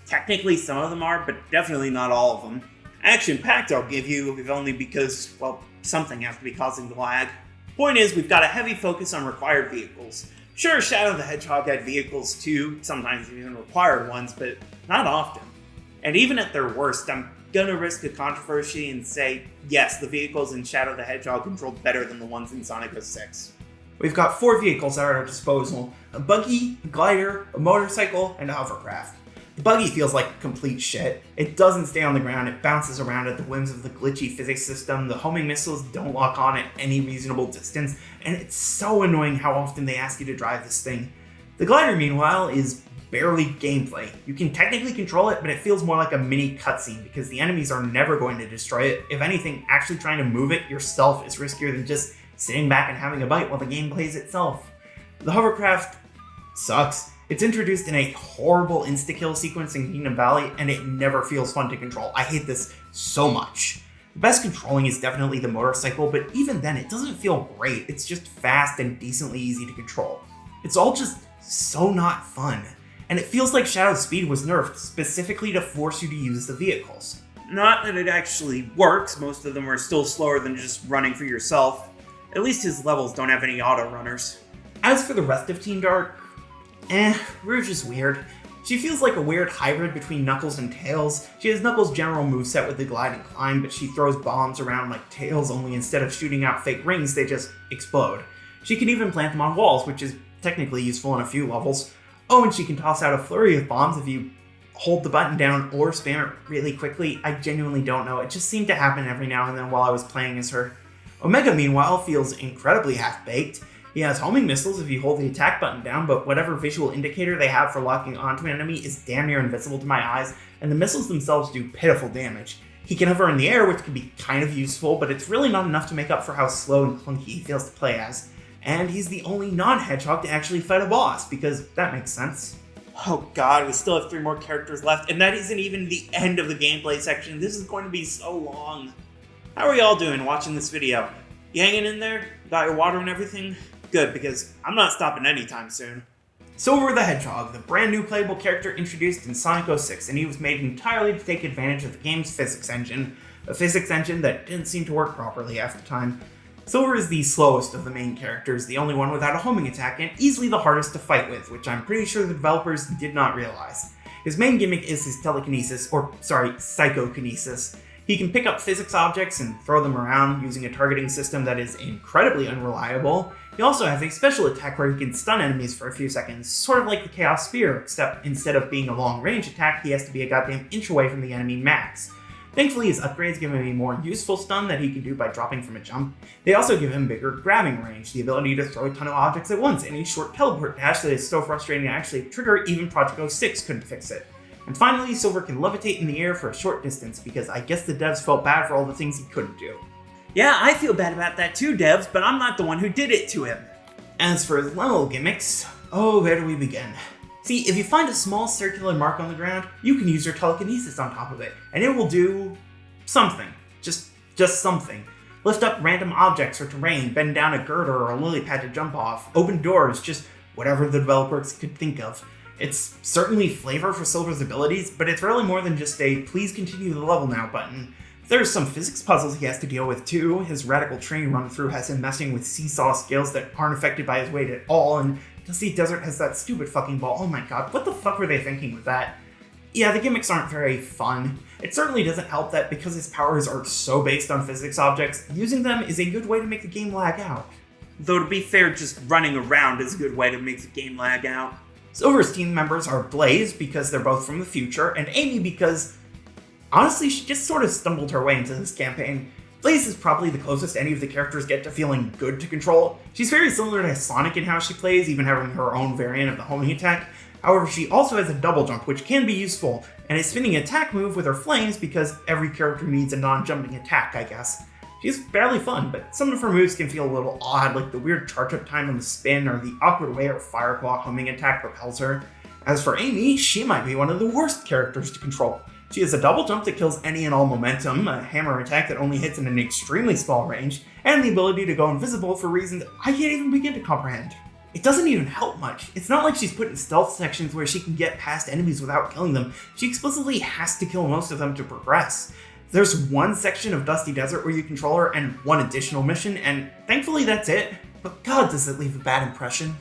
technically some of them are, but definitely not all of them. Action-packed I'll give you, if only because, well, something has to be causing the lag. Point is, we've got a heavy focus on required vehicles. Sure, Shadow the Hedgehog had vehicles too, sometimes even required ones, but not often. And even at their worst, I'm gonna risk a controversy and say, yes, the vehicles in Shadow the Hedgehog controlled better than the ones in Sonic 06. We've got 4 vehicles at our disposal: a buggy, a glider, a motorcycle, and a hovercraft. The buggy feels like complete shit. It doesn't stay on the ground, it bounces around at the whims of the glitchy physics system, the homing missiles don't lock on at any reasonable distance, and it's so annoying how often they ask you to drive this thing. The glider, meanwhile, is barely gameplay. You can technically control it, but it feels more like a mini cutscene because the enemies are never going to destroy it. If anything, actually trying to move it yourself is riskier than just sitting back and having a bite while the game plays itself. The hovercraft sucks. It's introduced in a horrible insta-kill sequence in Kingdom Valley, and it never feels fun to control. I hate this so much. The best controlling is definitely the motorcycle, but even then it doesn't feel great. It's just fast and decently easy to control. It's all just so not fun. And it feels like Shadow's speed was nerfed specifically to force you to use the vehicles. Not that it actually works, most of them are still slower than just running for yourself. At least his levels don't have any auto runners. As for the rest of Team Dark, Rouge is weird. She feels like a weird hybrid between Knuckles and Tails. She has Knuckles' general moveset with the glide and climb, but she throws bombs around like Tails, only instead of shooting out fake rings, they just explode. She can even plant them on walls, which is technically useful in a few levels. Oh, and she can toss out a flurry of bombs if you hold the button down or spam it really quickly. I genuinely don't know. It just seemed to happen every now and then while I was playing as her. Omega, meanwhile, feels incredibly half-baked. He has homing missiles if you hold the attack button down, but whatever visual indicator they have for locking onto an enemy is damn near invisible to my eyes, and the missiles themselves do pitiful damage. He can hover in the air, which can be kind of useful, but it's really not enough to make up for how slow and clunky he feels to play as. And he's the only non-Hedgehog to actually fight a boss, because that makes sense. Oh god, we still have 3 more characters left, and that isn't even the end of the gameplay section. This is going to be so long. How are y'all doing watching this video? You hanging in there? Got your water and everything? Good, because I'm not stopping anytime soon. Silver the Hedgehog, the brand new playable character introduced in Sonic 06, and he was made entirely to take advantage of the game's physics engine, a physics engine that didn't seem to work properly half the time. Silver is the slowest of the main characters, the only one without a homing attack, and easily the hardest to fight with, which I'm pretty sure the developers did not realize. His main gimmick is his telekinesis, psychokinesis. He can pick up physics objects and throw them around using a targeting system that is incredibly unreliable. He also has a special attack where he can stun enemies for a few seconds, sort of like the Chaos Spear, except instead of being a long-range attack, he has to be a goddamn inch away from the enemy max. Thankfully, his upgrades give him a more useful stun that he can do by dropping from a jump. They also give him bigger grabbing range, the ability to throw a ton of objects at once, and a short teleport dash that is so frustrating to actually trigger even Project 06 couldn't fix it. And finally, Silver can levitate in the air for a short distance, because I guess the devs felt bad for all the things he couldn't do. Yeah, I feel bad about that too, devs, but I'm not the one who did it to him. As for his level gimmicks, oh, where do we begin? See, if you find a small circular mark on the ground, you can use your telekinesis on top of it, and it will do something. Just something. Lift up random objects or terrain, bend down a girder or a lily pad to jump off, open doors, just whatever the developers could think of. It's certainly flavor for Silver's abilities, but it's really more than just a please continue the level now button. There's some physics puzzles he has to deal with too. His radical train run through has him messing with seesaw scales that aren't affected by his weight at all, and Dusty Desert has that stupid fucking ball. Oh my god, what the fuck were they thinking with that? Yeah, the gimmicks aren't very fun. It certainly doesn't help that because his powers are so based on physics objects, using them is a good way to make the game lag out. Though to be fair, just running around is a good way to make the game lag out. Silver's team members are Blaze because they're both from the future, and Amy because honestly, she just sort of stumbled her way into this campaign. Blaze is probably the closest any of the characters get to feeling good to control. She's very similar to Sonic in how she plays, even having her own variant of the homing attack. However, she also has a double jump, which can be useful, and a spinning attack move with her flames because every character needs a non-jumping attack, I guess. She's fairly fun, but some of her moves can feel a little odd, like the weird charge-up time on the spin or the awkward way her Fireclaw homing attack propels her. As for Amy, she might be one of the worst characters to control. She has a double jump that kills any and all momentum, a hammer attack that only hits in an extremely small range, and the ability to go invisible for reasons I can't even begin to comprehend. It doesn't even help much. It's not like she's put in stealth sections where she can get past enemies without killing them. She explicitly has to kill most of them to progress. There's one section of Dusty Desert where you control her and one additional mission, and thankfully that's it. But god, does it leave a bad impression.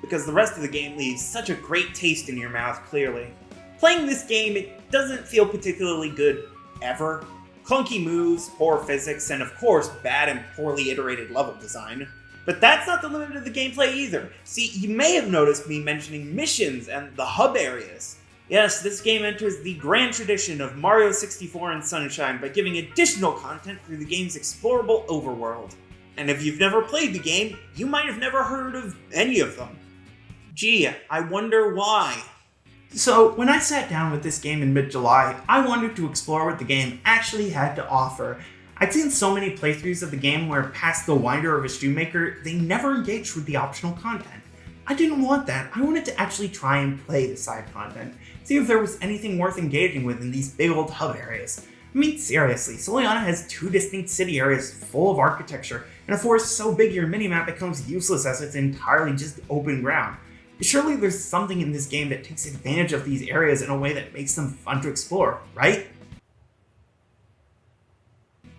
Because the rest of the game leaves such a great taste in your mouth, clearly. Playing this game, it doesn't feel particularly good, ever. Clunky moves, poor physics, and of course, bad and poorly iterated level design. But that's not the limit of the gameplay either. See, you may have noticed me mentioning missions and the hub areas. Yes, this game enters the grand tradition of Mario 64 and Sunshine by giving additional content through the game's explorable overworld. And if you've never played the game, you might have never heard of any of them. Gee, I wonder why. So, when I sat down with this game in mid-July, I wanted to explore what the game actually had to offer. I'd seen so many playthroughs of the game where past the winder of a shoemaker, they never engaged with the optional content. I didn't want that. I wanted to actually try and play the side content, see if there was anything worth engaging with in these big old hub areas. I mean, seriously, Soliana has 2 distinct city areas full of architecture, and a forest so big your minimap becomes useless as it's entirely just open ground. Surely there's something in this game that takes advantage of these areas in a way that makes them fun to explore, right?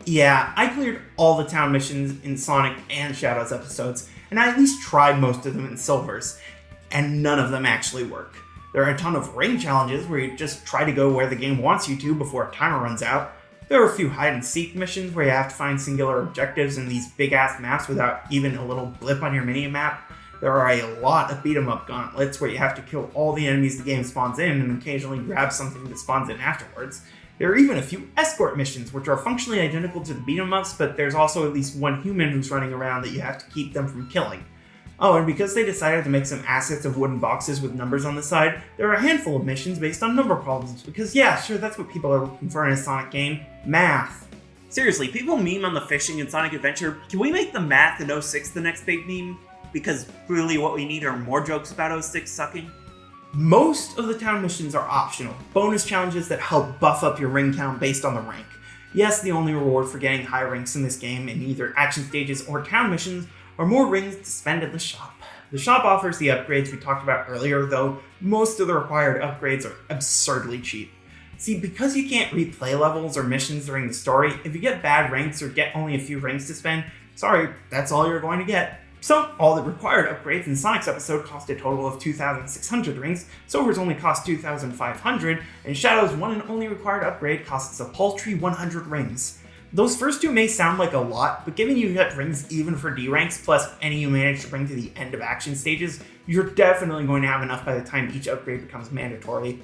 Yeah, I cleared all the town missions in Sonic and Shadows episodes, and I at least tried most of them in Silver's, and none of them actually work. There are a ton of ring challenges where you just try to go where the game wants you to before a timer runs out. There are a few hide-and-seek missions where you have to find singular objectives in these big-ass maps without even a little blip on your mini-map. There are a lot of beat-em-up gauntlets where you have to kill all the enemies the game spawns in and occasionally grab something that spawns in afterwards. There are even a few escort missions, which are functionally identical to the beat-em-ups, but there's also at least one human who's running around that you have to keep them from killing. Oh, and because they decided to make some assets of wooden boxes with numbers on the side, there are a handful of missions based on number problems, because yeah, sure, that's what people are looking for in a Sonic game. Math. Seriously, people meme on the fishing in Sonic Adventure. Can we make the math in 06 the next big meme? Because clearly what we need are more jokes about 06 sucking. Most of the town missions are optional, bonus challenges that help buff up your ring count based on the rank. Yes, the only reward for getting high ranks in this game in either action stages or town missions are more rings to spend at the shop. The shop offers the upgrades we talked about earlier, though most of the required upgrades are absurdly cheap. See, because you can't replay levels or missions during the story, if you get bad ranks or get only a few rings to spend, sorry, that's all you're going to get. So, all the required upgrades in Sonic's episode cost a total of 2,600 rings, Silver's only cost 2,500, and Shadow's one and only required upgrade costs a paltry 100 rings. Those first two may sound like a lot, but given you get rings even for D ranks, plus any you manage to bring to the end of action stages, you're definitely going to have enough by the time each upgrade becomes mandatory.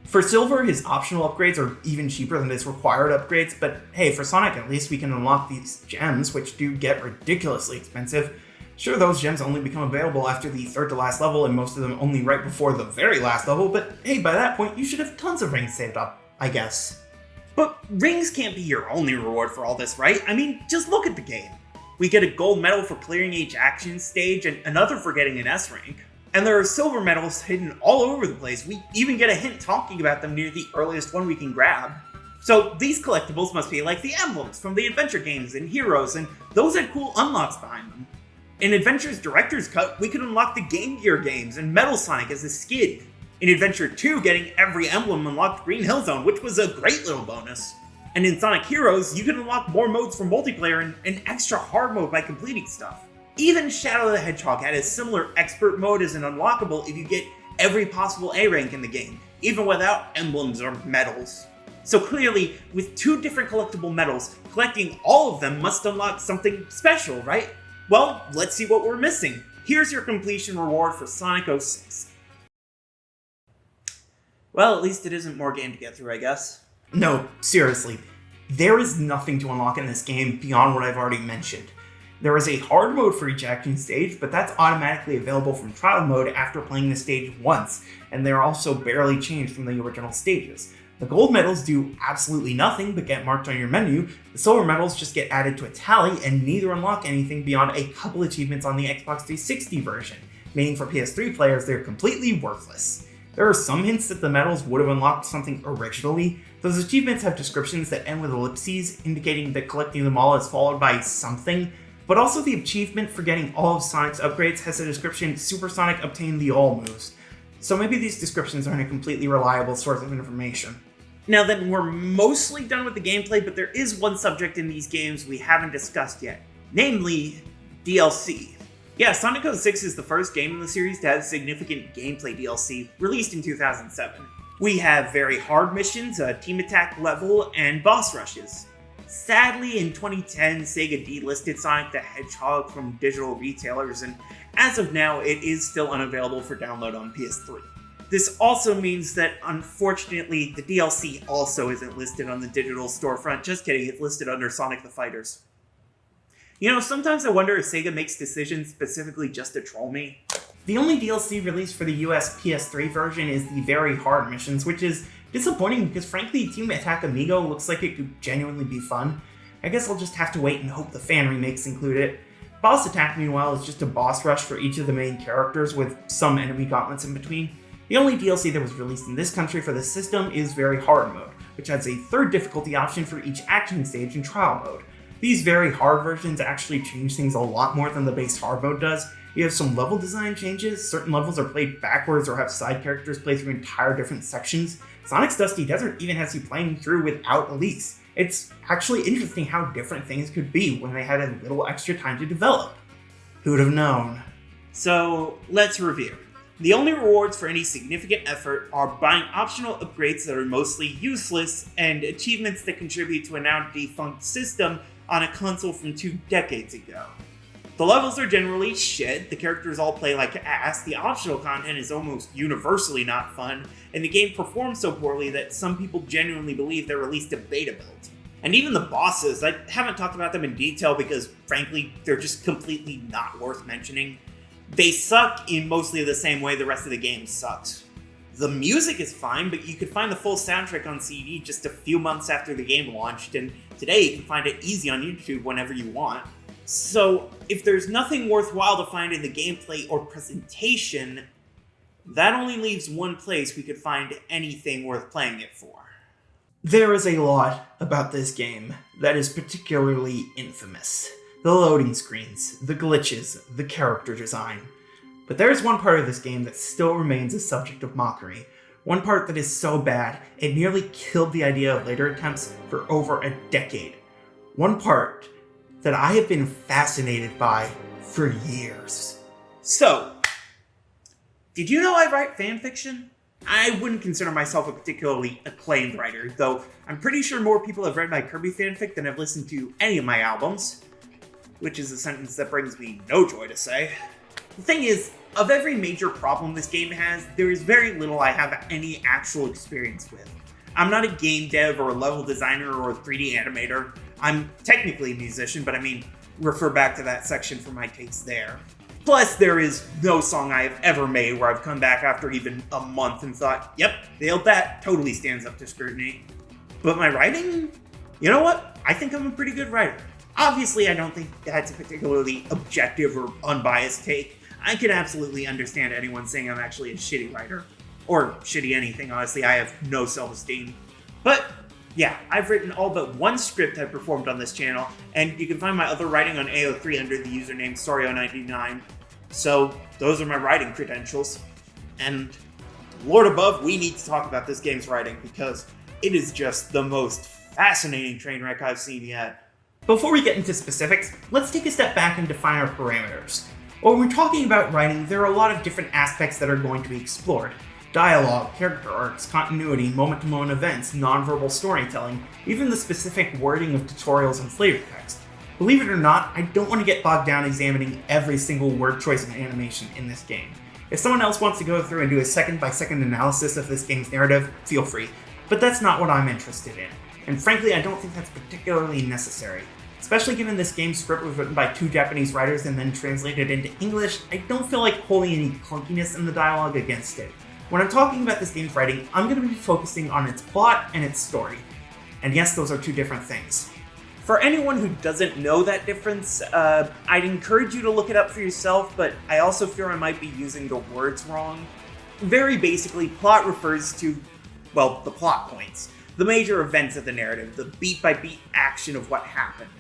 For Silver, his optional upgrades are even cheaper than his required upgrades, but hey, for Sonic at least we can unlock these gems, which do get ridiculously expensive. Sure, those gems only become available after the third to last level, and most of them only right before the very last level, but hey, by that point, you should have tons of rings saved up, I guess. But rings can't be your only reward for all this, right? I mean, just look at the game. We get a gold medal for clearing each action stage and another for getting an S rank. And there are silver medals hidden all over the place. We even get a hint talking about them near the earliest one we can grab. So these collectibles must be like the emblems from the adventure games and Heroes, and those had cool unlocks behind them. In Adventure's Director's Cut, we could unlock the Game Gear games and Metal Sonic as a skid. In Adventure 2, getting every emblem unlocked Green Hill Zone, which was a great little bonus. And in Sonic Heroes, you can unlock more modes for multiplayer and an extra hard mode by completing stuff. Even Shadow the Hedgehog had a similar expert mode as an unlockable if you get every possible A rank in the game, even without emblems or medals. So clearly, with 2 different collectible medals, collecting all of them must unlock something special, right? Well, let's see what we're missing. Here's your completion reward for Sonic 06. Well, at least it isn't more game to get through, I guess. No, seriously. There is nothing to unlock in this game beyond what I've already mentioned. There is a hard mode for each action stage, but that's automatically available from trial mode after playing the stage once, and they're also barely changed from the original stages. The gold medals do absolutely nothing but get marked on your menu, the silver medals just get added to a tally, and neither unlock anything beyond a couple achievements on the Xbox 360 version, meaning for PS3 players they're completely worthless. There are some hints that the medals would have unlocked something originally. Those achievements have descriptions that end with ellipses, indicating that collecting them all is followed by something, but also the achievement for getting all of Sonic's upgrades has a description, Super Sonic obtained the all moves. So maybe these descriptions aren't a completely reliable source of information. Now then, we're mostly done with the gameplay, but there is one subject in these games we haven't discussed yet, namely DLC. Yeah, Sonic 06 is the first game in the series to have significant gameplay DLC, released in 2007. We have very hard missions, a team attack level, and boss rushes. Sadly, in 2010, Sega delisted Sonic the Hedgehog from digital retailers, and as of now, it is still unavailable for download on PS3. This also means that, unfortunately, the DLC also isn't listed on the digital storefront. Just kidding, it's listed under Sonic the Fighters. You know, sometimes I wonder if Sega makes decisions specifically just to troll me. The only DLC released for the US PS3 version is the very hard missions, which is disappointing because frankly Team Attack Amigo looks like it could genuinely be fun. I guess I'll just have to wait and hope the fan remakes include it. Boss Attack, meanwhile, is just a boss rush for each of the main characters with some enemy gauntlets in between. The only DLC that was released in this country for this system is Very Hard Mode, which has a third difficulty option for each action stage in Trial Mode. These very hard versions actually change things a lot more than the base hard mode does. You have some level design changes, certain levels are played backwards or have side characters play through entire different sections. Sonic's Dusty Desert even has you playing through without Elise. It's actually interesting how different things could be when they had a little extra time to develop. Who'd have known? So, let's review. The only rewards for any significant effort are buying optional upgrades that are mostly useless and achievements that contribute to a now defunct system on a console from 2 decades ago. The levels are generally shit, the characters all play like ass, the optional content is almost universally not fun, and the game performs so poorly that some people genuinely believe they released a beta build. And even the bosses, I haven't talked about them in detail because, frankly, they're just completely not worth mentioning. They suck in mostly the same way the rest of the game sucks. The music is fine, but you could find the full soundtrack on CD just a few months after the game launched, and today you can find it easy on YouTube whenever you want. So, if there's nothing worthwhile to find in the gameplay or presentation, that only leaves one place we could find anything worth playing it for. There is a lot about this game that is particularly infamous. The loading screens, the glitches, the character design. But there is one part of this game that still remains a subject of mockery. One part that is so bad, it nearly killed the idea of later attempts for over a decade. One part that I have been fascinated by for years. So, did you know I write fanfiction? I wouldn't consider myself a particularly acclaimed writer, though I'm pretty sure more people have read my Kirby fanfic than have listened to any of my albums. Which is a sentence that brings me no joy to say. The thing is, of every major problem this game has, there is very little I have any actual experience with. I'm not a game dev or a level designer or a 3D animator. I'm technically a musician, but I mean, refer back to that section for my takes there. Plus, there is no song I have ever made where I've come back after even a month and thought, yep, nailed that, totally stands up to scrutiny. But my writing? You know what? I think I'm a pretty good writer. Obviously, I don't think that's a particularly objective or unbiased take. I can absolutely understand anyone saying I'm actually a shitty writer. Or shitty anything, honestly. I have no self-esteem. But yeah, I've written all but one script I've performed on this channel, and you can find my other writing on AO3 under the username Sorio99. So those are my writing credentials. And Lord above, we need to talk about this game's writing because it is just the most fascinating train wreck I've seen yet. Before we get into specifics, let's take a step back and define our parameters. When we're talking about writing, there are a lot of different aspects that are going to be explored. Dialogue, character arcs, continuity, moment-to-moment events, nonverbal storytelling, even the specific wording of tutorials and flavor text. Believe it or not, I don't want to get bogged down examining every single word choice and animation in this game. If someone else wants to go through and do a second-by-second analysis of this game's narrative, feel free, but that's not what I'm interested in. And frankly, I don't think that's particularly necessary. Especially given this game's script was written by 2 Japanese writers and then translated into English, I don't feel like holding any clunkiness in the dialogue against it. When I'm talking about this game's writing, I'm going to be focusing on its plot and its story. And yes, those are 2 different things. For anyone who doesn't know that difference, I'd encourage you to look it up for yourself, but I also fear I might be using the words wrong. Very basically, plot refers to, well, the plot points, the major events of the narrative, the beat-by-beat action of what happened.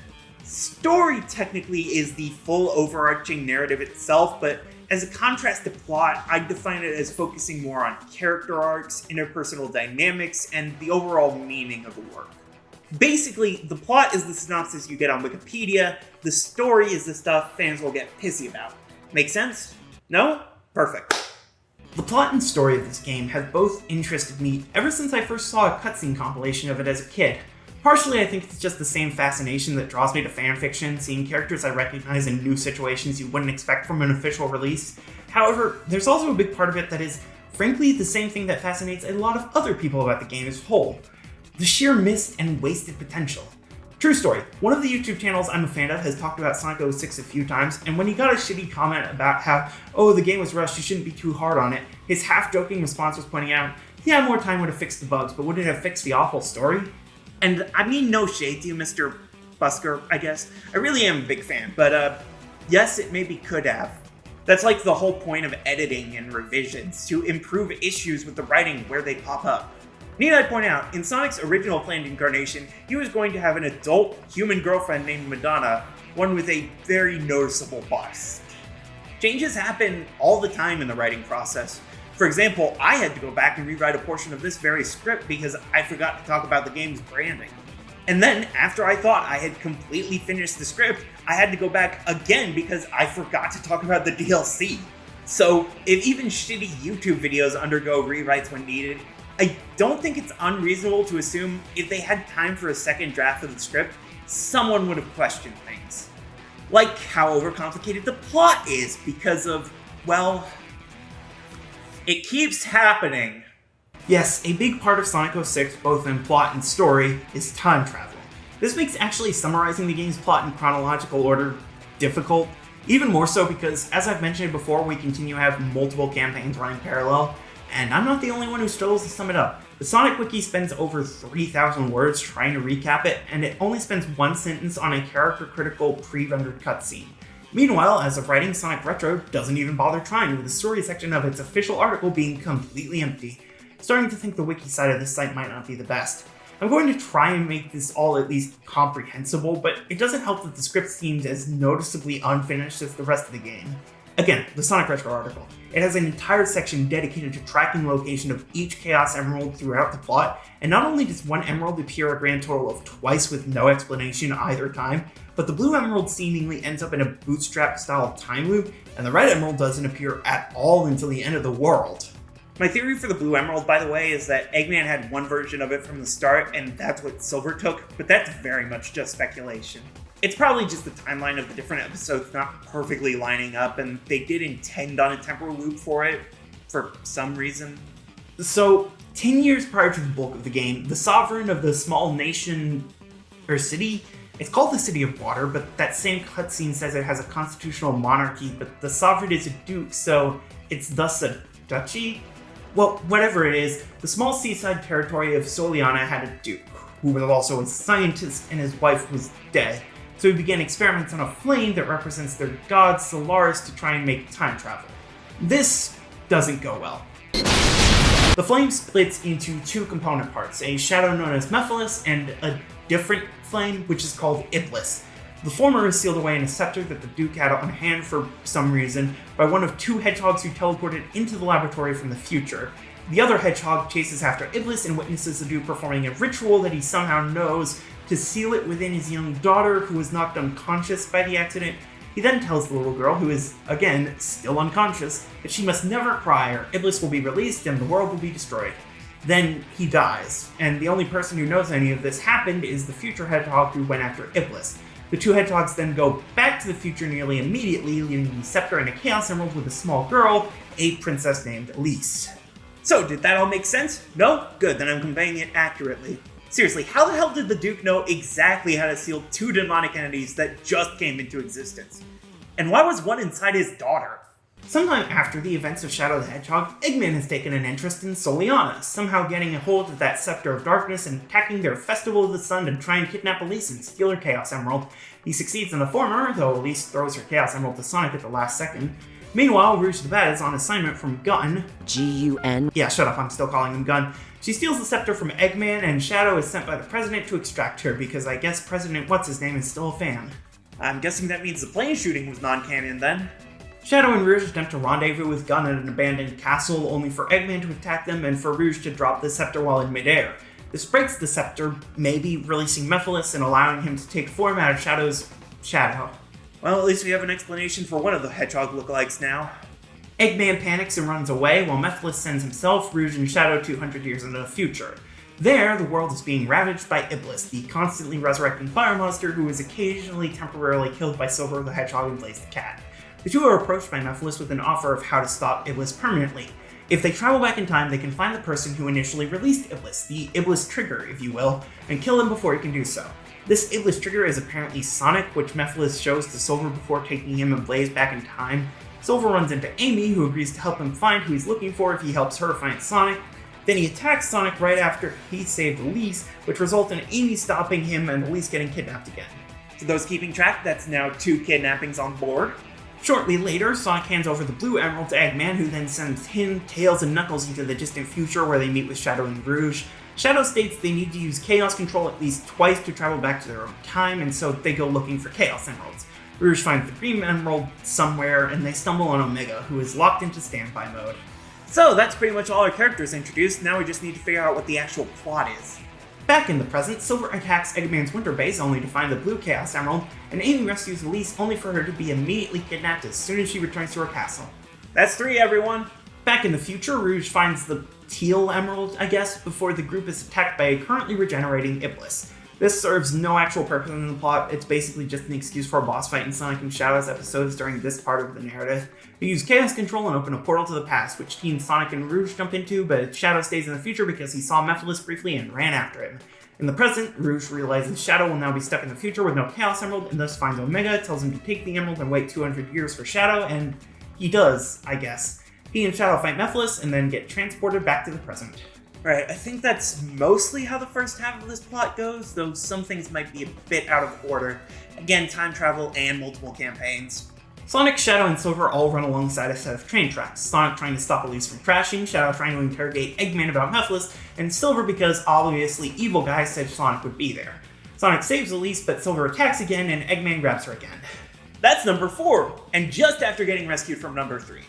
Story technically is the full overarching narrative itself, but as a contrast to plot, I define it as focusing more on character arcs, interpersonal dynamics, and the overall meaning of the work. Basically, the plot is the synopsis you get on Wikipedia, the story is the stuff fans will get pissy about. Make sense? No? Perfect. The plot and story of this game have both interested me ever since I first saw a cutscene compilation of it as a kid. Partially, I think it's just the same fascination that draws me to fanfiction, seeing characters I recognize in new situations you wouldn't expect from an official release. However, there's also a big part of it that is, frankly, the same thing that fascinates a lot of other people about the game as a whole. The sheer missed and wasted potential. True story, one of the YouTube channels I'm a fan of has talked about Sonic 06 a few times, and when he got a shitty comment about how, oh, the game was rushed, you shouldn't be too hard on it, his half-joking response was pointing out, yeah, more time would have fixed the bugs, but would it have fixed the awful story? And I mean no shade to you, Mr. Busker, I guess. I really am a big fan, but yes, it maybe could have. That's like the whole point of editing and revisions, to improve issues with the writing where they pop up. Need I point out, in Sonic's original planned incarnation, he was going to have an adult human girlfriend named Madonna, one with a very noticeable bust. Changes happen all the time in the writing process. For example, I had to go back and rewrite a portion of this very script because I forgot to talk about the game's branding. And then, after I thought I had completely finished the script, I had to go back again because I forgot to talk about the DLC. So, if even shitty YouTube videos undergo rewrites when needed, I don't think it's unreasonable to assume if they had time for a second draft of the script, someone would have questioned things. Like how overcomplicated the plot is because of, well, it keeps happening. Yes, a big part of Sonic 06, both in plot and story, is time travel. This makes actually summarizing the game's plot in chronological order difficult, even more so because, as I've mentioned before, we continue to have multiple campaigns running parallel, and I'm not the only one who struggles to sum it up. The Sonic Wiki spends over 3,000 words trying to recap it, and it only spends 1 sentence on a character-critical pre-rendered cutscene. Meanwhile, as of writing, Sonic Retro doesn't even bother trying, with the story section of its official article being completely empty. Starting to think the wiki side of this site might not be the best. I'm going to try and make this all at least comprehensible, but it doesn't help that the script seems as noticeably unfinished as the rest of the game. Again, the Sonic Retro article. It has an entire section dedicated to tracking the location of each Chaos Emerald throughout the plot, and not only does one emerald appear a grand total of twice with no explanation either time, but the blue emerald seemingly ends up in a bootstrap-style time loop, and the red emerald doesn't appear at all until the end of the world. My theory for the blue emerald, by the way, is that Eggman had one version of it from the start, and that's what Silver took, but that's very much just speculation. It's probably just the timeline of the different episodes not perfectly lining up, and they did intend on a temporal loop for it, for some reason. So, 10 years prior to the bulk of the game, the sovereign of the small nation, or city, it's called the City of Water, but that same cutscene says it has a constitutional monarchy, but the sovereign is a duke, so it's thus a duchy? Well, whatever it is, the small seaside territory of Soliana had a duke. who was also a scientist, and his wife was dead. So he began experiments on a flame that represents their god Solaris to try and make time travel. This doesn't go well. The flame splits into two component parts, a shadow known as Mephiles and a different flame which is called Iblis. The former is sealed away in a scepter that the Duke had on hand for some reason by one of two hedgehogs who teleported into the laboratory from the future. The other hedgehog chases after Iblis and witnesses the Duke performing a ritual that he somehow knows to seal it within his young daughter, who was knocked unconscious by the accident. He then tells the little girl, who is, again, still unconscious, that she must never cry or Iblis will be released and the world will be destroyed. Then he dies, and the only person who knows any of this happened is the future hedgehog who went after Iblis. The two hedgehogs then go back to the future nearly immediately, leaving the scepter and a Chaos Emerald with a small girl, a princess named Elise. So, did that all make sense? No? Good, then I'm conveying it accurately. Seriously, how the hell did the Duke know exactly how to seal two demonic entities that just came into existence? And why was one inside his daughter? Sometime after the events of Shadow the Hedgehog, Eggman has taken an interest in Soliana, somehow getting a hold of that Scepter of Darkness and attacking their Festival of the Sun to try and kidnap Elise and steal her Chaos Emerald. He succeeds in the former, though Elise throws her Chaos Emerald to Sonic at the last second. Meanwhile, Rouge the Bat is on assignment from Gun. G-U-N? Yeah, shut up, I'm still calling him Gun. She steals the scepter from Eggman, and Shadow is sent by the President to extract her, because I guess President What's-His-Name is still a fan. I'm guessing that means the plane shooting was non-canon then. Shadow and Rouge attempt to rendezvous with Gun at an abandoned castle, only for Eggman to attack them and for Rouge to drop the scepter while in midair. This breaks the scepter, maybe releasing Mephiles and allowing him to take form out of Shadow's shadow. Well, at least we have an explanation for one of the Hedgehog lookalikes now. Eggman panics and runs away, while Mephiles sends himself, Rouge, and Shadow 200 years into the future. There, the world is being ravaged by Iblis, the constantly resurrecting fire monster who is occasionally temporarily killed by Silver the Hedgehog and Blaze the Cat. The two are approached by Mephiles with an offer of how to stop Iblis permanently. If they travel back in time, they can find the person who initially released Iblis, the Iblis Trigger, if you will, and kill him before he can do so. This Iblis Trigger is apparently Sonic, which Mephiles shows to Silver before taking him and Blaze back in time. Silver runs into Amy, who agrees to help him find who he's looking for if he helps her find Sonic. Then he attacks Sonic right after he saved Elise, which results in Amy stopping him and Elise getting kidnapped again. For those keeping track, that's now 2 kidnappings on board. Shortly later, Sonic hands over the blue emerald to Eggman, who then sends him, Tails, and Knuckles into the distant future where they meet with Shadow and Rouge. Shadow states they need to use Chaos Control at least twice to travel back to their own time, and so they go looking for Chaos Emeralds. Rouge finds the green emerald somewhere, and they stumble on Omega, who is locked into standby mode. So that's pretty much all our characters introduced, now we just need to figure out what the actual plot is. Back in the present, Silver attacks Eggman's winter base only to find the blue Chaos Emerald, and Amy rescues Elise only for her to be immediately kidnapped as soon as she returns to her castle. That's 3, everyone! Back in the future, Rouge finds the teal emerald, I guess, before the group is attacked by a currently regenerating Iblis. This serves no actual purpose in the plot, it's basically just an excuse for a boss fight in Sonic and Shadow's episodes during this part of the narrative. They use Chaos Control and open a portal to the past, which Team Sonic and Rouge jump into, but Shadow stays in the future because he saw Mephiles briefly and ran after him. In the present, Rouge realizes Shadow will now be stuck in the future with no Chaos Emerald, and thus finds Omega, tells him to take the emerald and wait 200 years for Shadow, and he does, I guess. He and Shadow fight Mephiles, and then get transported back to the present. Right, I think that's mostly how the first half of this plot goes, though some things might be a bit out of order. Again, time travel and multiple campaigns. Sonic, Shadow, and Silver all run alongside a set of train tracks, Sonic trying to stop Elise from crashing, Shadow trying to interrogate Eggman about Mephiles, and Silver because obviously Evil Guy said Sonic would be there. Sonic saves Elise, but Silver attacks again, and Eggman grabs her again. That's number 4, and just after getting rescued from number 3.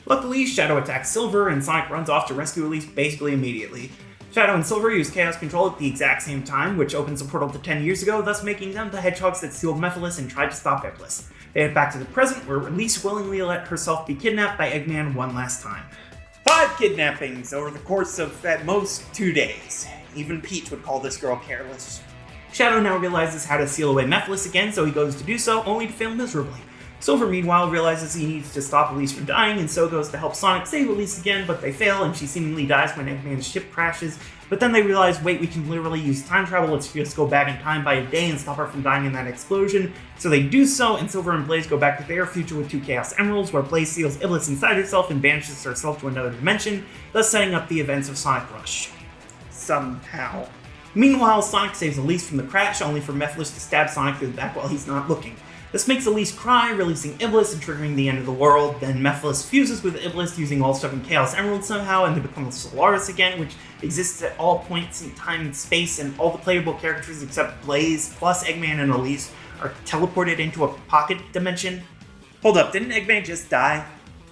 Luckily, Shadow attacks Silver, and Sonic runs off to rescue Elise basically immediately. Shadow and Silver use Chaos Control at the exact same time, which opens a portal to 10 years ago, thus making them the hedgehogs that sealed Mephiles and tried to stop Iblis. They head back to the present, where Elise willingly let herself be kidnapped by Eggman one last time. 5 kidnappings over the course of, at most, 2 days. Even Peach would call this girl careless. Shadow now realizes how to seal away Mephiles again, so he goes to do so, only to fail miserably. Silver, meanwhile, realizes he needs to stop Elise from dying, and so goes to help Sonic save Elise again, but they fail, and she seemingly dies when Eggman's ship crashes. But then they realize, wait, we can literally use time travel, let's just go back in time by a day and stop her from dying in that explosion. So they do so, and Silver and Blaze go back to their future with 2 Chaos Emeralds, where Blaze seals Iblis inside herself and banishes herself to another dimension, thus setting up the events of Sonic Rush. Somehow. Meanwhile, Sonic saves Elise from the crash, only for Mephiles to stab Sonic through the back while he's not looking. This makes Elise cry, releasing Iblis and triggering the end of the world. Then Mephiles fuses with Iblis using all 7 Chaos Emeralds somehow, and they become Solaris again, which exists at all points in time and space, and all the playable characters except Blaze, plus Eggman and Elise, are teleported into a pocket dimension. Hold up, didn't Eggman just die?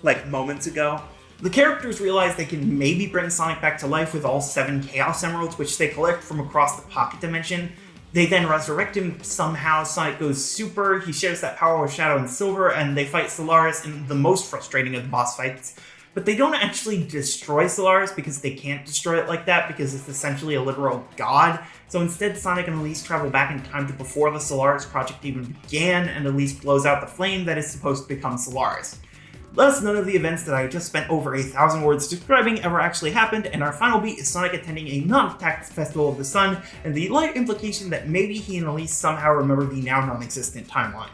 Like moments ago? The characters realize they can maybe bring Sonic back to life with all 7 Chaos Emeralds, which they collect from across the pocket dimension. They then resurrect him somehow. Sonic goes super, he shares that power with Shadow and Silver, and they fight Solaris in the most frustrating of the boss fights. But they don't actually destroy Solaris because they can't destroy it like that because it's essentially a literal god. So instead, Sonic and Elise travel back in time to before the Solaris project even began, and Elise blows out the flame that is supposed to become Solaris. Thus, none of the events that I just spent over 1,000 words describing ever actually happened, and our final beat is Sonic attending a non-attacked Festival of the Sun, and the light implication that maybe he and Elise somehow remember the now non-existent timeline.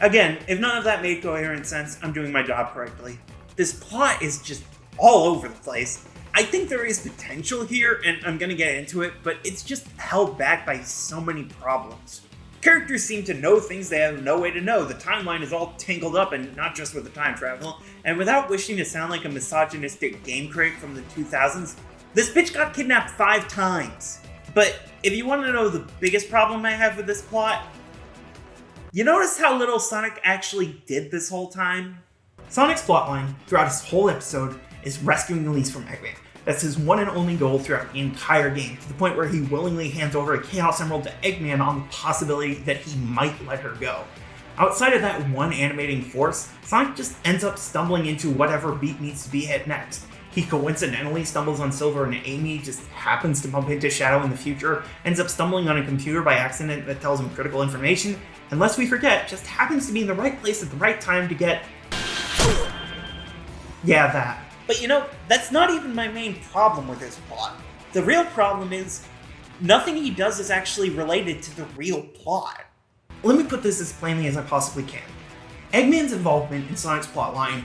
Again, if none of that made coherent sense, I'm doing my job correctly. This plot is just all over the place. I think there is potential here, and I'm gonna get into it, but it's just held back by so many problems. Characters seem to know things they have no way to know. The timeline is all tangled up, and not just with the time travel. And without wishing to sound like a misogynistic game critic from the 2000s, this bitch got kidnapped 5 times. But if you want to know the biggest problem I have with this plot, you notice how little Sonic actually did this whole time? Sonic's plotline throughout his whole episode is rescuing Elise from Eggman. That's his one and only goal throughout the entire game, to the point where he willingly hands over a Chaos Emerald to Eggman on the possibility that he might let her go. Outside of that one animating force, Sonic just ends up stumbling into whatever beat needs to be hit next. He coincidentally stumbles on Silver and Amy, just happens to bump into Shadow in the future, ends up stumbling on a computer by accident that tells him critical information, and lest we forget, just happens to be in the right place at the right time to get... yeah, that. But you know, that's not even my main problem with this plot. The real problem is, nothing he does is actually related to the real plot. Let me put this as plainly as I possibly can. Eggman's involvement in Sonic's plotline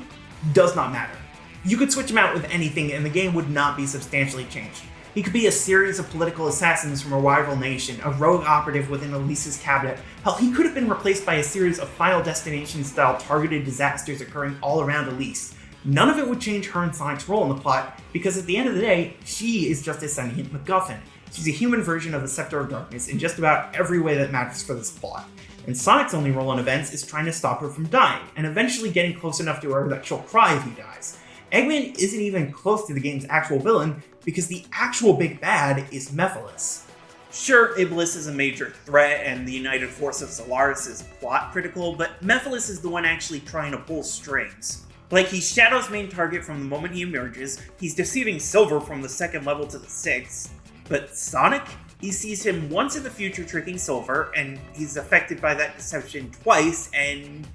does not matter. You could switch him out with anything and the game would not be substantially changed. He could be a series of political assassins from a rival nation, a rogue operative within Elise's cabinet. Hell, he could have been replaced by a series of Final Destination-style targeted disasters occurring all around Elise. None of it would change her and Sonic's role in the plot, because at the end of the day, she is just a sentient MacGuffin. She's a human version of the Scepter of Darkness in just about every way that matters for this plot. And Sonic's only role in events is trying to stop her from dying, and eventually getting close enough to her that she'll cry if he dies. Eggman isn't even close to the game's actual villain, because the actual big bad is Mephiles. Sure, Iblis is a major threat, and the united force of Solaris is plot critical, but Mephiles is the one actually trying to pull strings. Like, he's Shadow's main target from the moment he emerges, he's deceiving Silver from the 2nd level to the 6th, but Sonic? He sees him once in the future tricking Silver, and he's affected by that deception twice, and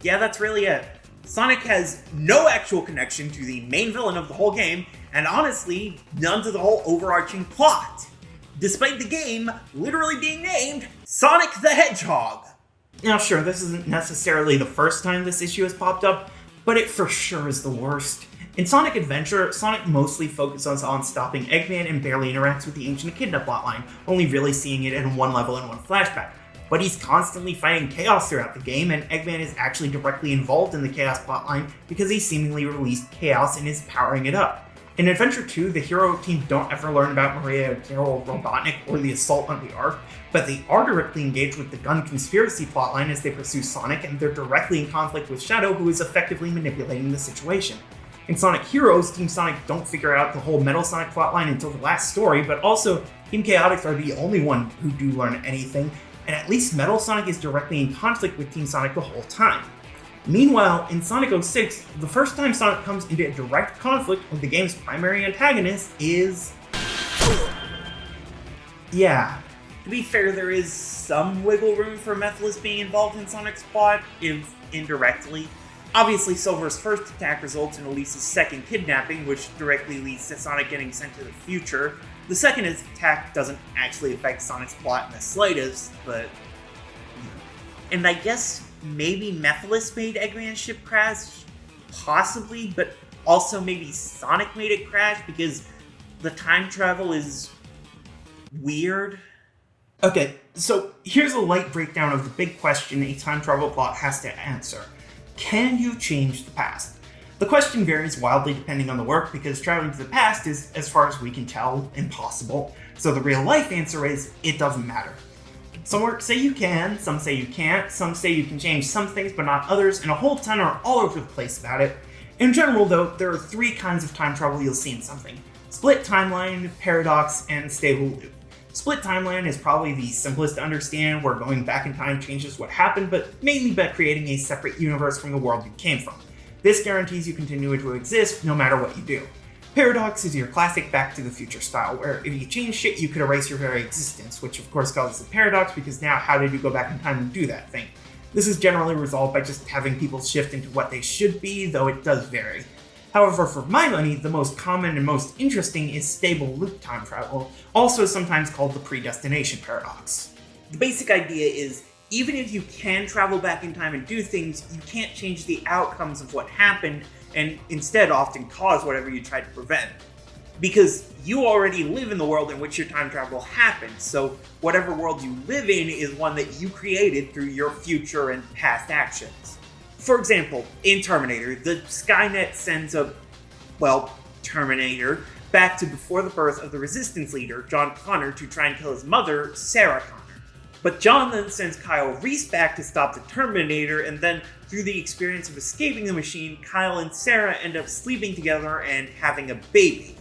yeah, that's really it. Sonic has no actual connection to the main villain of the whole game, and honestly, none to the whole overarching plot. Despite the game literally being named Sonic the Hedgehog. Now sure, this isn't necessarily the first time this issue has popped up, but it for sure is the worst. In Sonic Adventure, Sonic mostly focuses on stopping Eggman and barely interacts with the Ancient Echidna plotline, only really seeing it in one level and one flashback. But he's constantly fighting Chaos throughout the game, and Eggman is actually directly involved in the Chaos plotline because he seemingly released Chaos and is powering it up. In Adventure 2, the hero team don't ever learn about Maria, Carol, Robotnik, or the assault on the Ark, but they are directly engaged with the gun conspiracy plotline as they pursue Sonic, and they're directly in conflict with Shadow, who is effectively manipulating the situation. In Sonic Heroes, Team Sonic don't figure out the whole Metal Sonic plotline until the last story, but also Team Chaotix are the only one who do learn anything, and at least Metal Sonic is directly in conflict with Team Sonic the whole time. Meanwhile, in Sonic 06, the first time Sonic comes into a direct conflict with the game's primary antagonist is... yeah. To be fair, there is some wiggle room for Mephiles being involved in Sonic's plot, if indirectly. Obviously, Silver's first attack results in Elise's second kidnapping, which directly leads to Sonic getting sent to the future. The second attack doesn't actually affect Sonic's plot in the slightest, but... and I guess maybe Mephiles made Eggman's ship crash? Possibly, but also maybe Sonic made it crash because the time travel is weird. Okay, so here's a light breakdown of the big question a time travel plot has to answer. Can you change the past? The question varies wildly depending on the work because traveling to the past is, as far as we can tell, impossible. So the real life answer is, it doesn't matter. Some works say you can, some say you can't, some say you can change some things but not others, and a whole ton are all over the place about it. In general though, there are three kinds of time travel you'll see in something. Split timeline, paradox, and stable loop. Split timeline is probably the simplest to understand, where going back in time changes what happened, but mainly by creating a separate universe from the world you came from. This guarantees you continue to exist no matter what you do. Paradox is your classic Back to the Future style, where if you change shit, you could erase your very existence, which of course causes a paradox because now how did you go back in time and do that thing? This is generally resolved by just having people shift into what they should be, though it does vary. However, for my money, the most common and most interesting is stable loop time travel, also sometimes called the predestination paradox. The basic idea is, even if you can travel back in time and do things, you can't change the outcomes of what happened, and instead often cause whatever you tried to prevent. Because you already live in the world in which your time travel happened, so whatever world you live in is one that you created through your future and past actions. For example, in Terminator, the Skynet sends Terminator back to before the birth of the Resistance leader, John Connor, to try and kill his mother, Sarah Connor. But John then sends Kyle Reese back to stop the Terminator, and then through the experience of escaping the machine, Kyle and Sarah end up sleeping together and having a baby.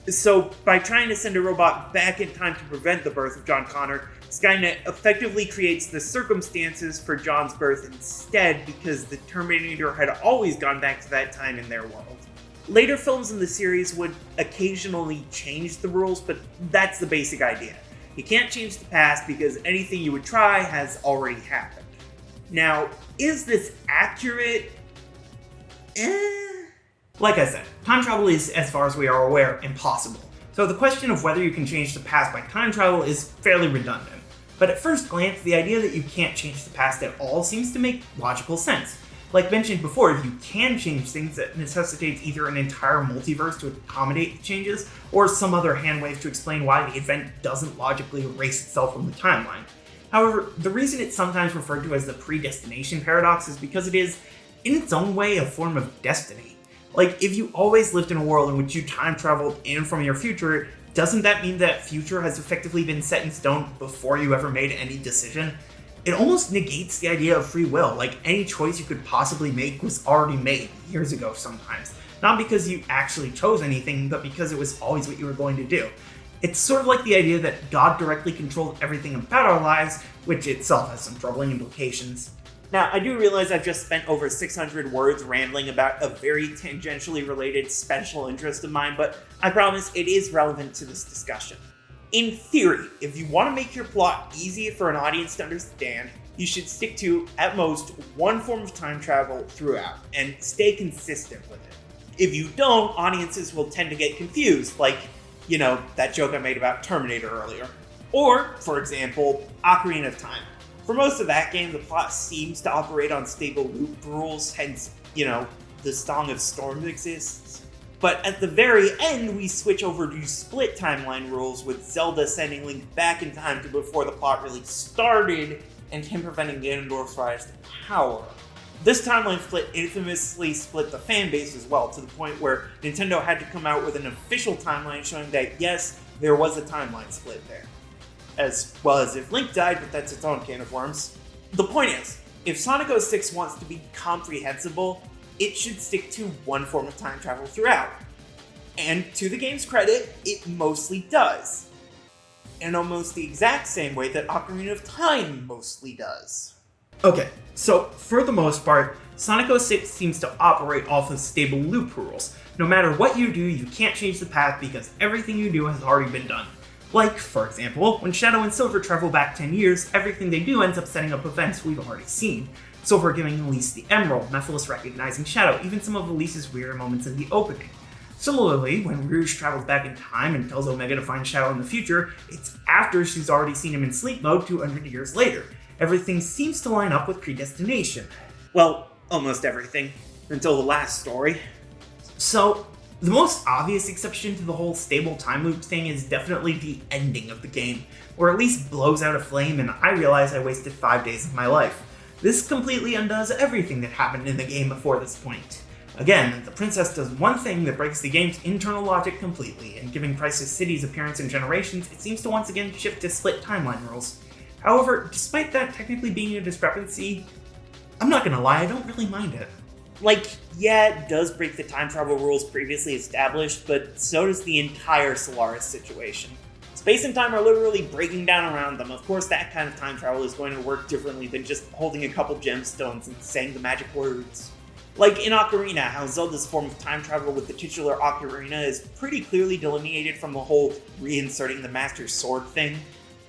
So by trying to send a robot back in time to prevent the birth of John Connor, Skynet effectively creates the circumstances for John's birth instead because the Terminator had always gone back to that time in their world. Later films in the series would occasionally change the rules, but that's the basic idea. You can't change the past because anything you would try has already happened. Now, is this accurate? Like I said, time travel is, as far as we are aware, impossible. So the question of whether you can change the past by time travel is fairly redundant. But at first glance, the idea that you can't change the past at all seems to make logical sense. Like mentioned before, if you can change things, that necessitates either an entire multiverse to accommodate the changes, or some other handwave to explain why the event doesn't logically erase itself from the timeline. However, the reason it's sometimes referred to as the predestination paradox is because it is, in its own way, a form of destiny. Like, if you always lived in a world in which you time traveled in from your future, doesn't that mean that future has effectively been set in stone before you ever made any decision? It almost negates the idea of free will, like any choice you could possibly make was already made years ago sometimes. Not because you actually chose anything, but because it was always what you were going to do. It's sort of like the idea that God directly controlled everything about our lives, which itself has some troubling implications. Now, I do realize I've just spent over 600 words rambling about a very tangentially related special interest of mine, but I promise it is relevant to this discussion. In theory, if you want to make your plot easy for an audience to understand, you should stick to, at most, one form of time travel throughout, and stay consistent with it. If you don't, audiences will tend to get confused, like, that joke I made about Terminator earlier. Or, for example, Ocarina of Time. For most of that game, the plot seems to operate on stable loop rules, hence, the Song of Storms exists. But at the very end, we switch over to split timeline rules, with Zelda sending Link back in time to before the plot really started, and him preventing Ganondorf's rise to power. This timeline split infamously split the fan base as well, to the point where Nintendo had to come out with an official timeline showing that, yes, there was a timeline split there. As well as if Link died, but that's its own can of worms. The point is, if Sonic 06 wants to be comprehensible, it should stick to one form of time travel throughout. And to the game's credit, it mostly does. In almost the exact same way that Ocarina of Time mostly does. Okay, so for the most part, Sonic 06 seems to operate off of stable loop rules. No matter what you do, you can't change the path because everything you do has already been done. Like, for example, when Shadow and Silver travel back 10 years, everything they do ends up setting up events we've already seen. Silver giving Elise the Emerald, Mephiles recognizing Shadow, even some of Elise's weirder moments in the opening. Similarly, when Rouge travels back in time and tells Omega to find Shadow in the future, it's after she's already seen him in sleep mode 200 years later. Everything seems to line up with predestination. Well, almost everything. Until the last story. So, The most obvious exception to the whole stable time loop thing is definitely the ending of the game, where Elise blows out a flame and I realize I wasted 5 days of my life. This completely undoes everything that happened in the game before this point. Again, the princess does one thing that breaks the game's internal logic completely, and giving Crisis City's appearance in Generations, it seems to once again shift to split timeline rules. However, despite that technically being a discrepancy, I'm not gonna lie, I don't really mind it. Yeah, it does break the time travel rules previously established, but so does the entire Solaris situation. Space and time are literally breaking down around them. Of course, that kind of time travel is going to work differently than just holding a couple gemstones and saying the magic words. Like in Ocarina, how Zelda's form of time travel with the titular Ocarina is pretty clearly delineated from the whole reinserting the Master Sword thing.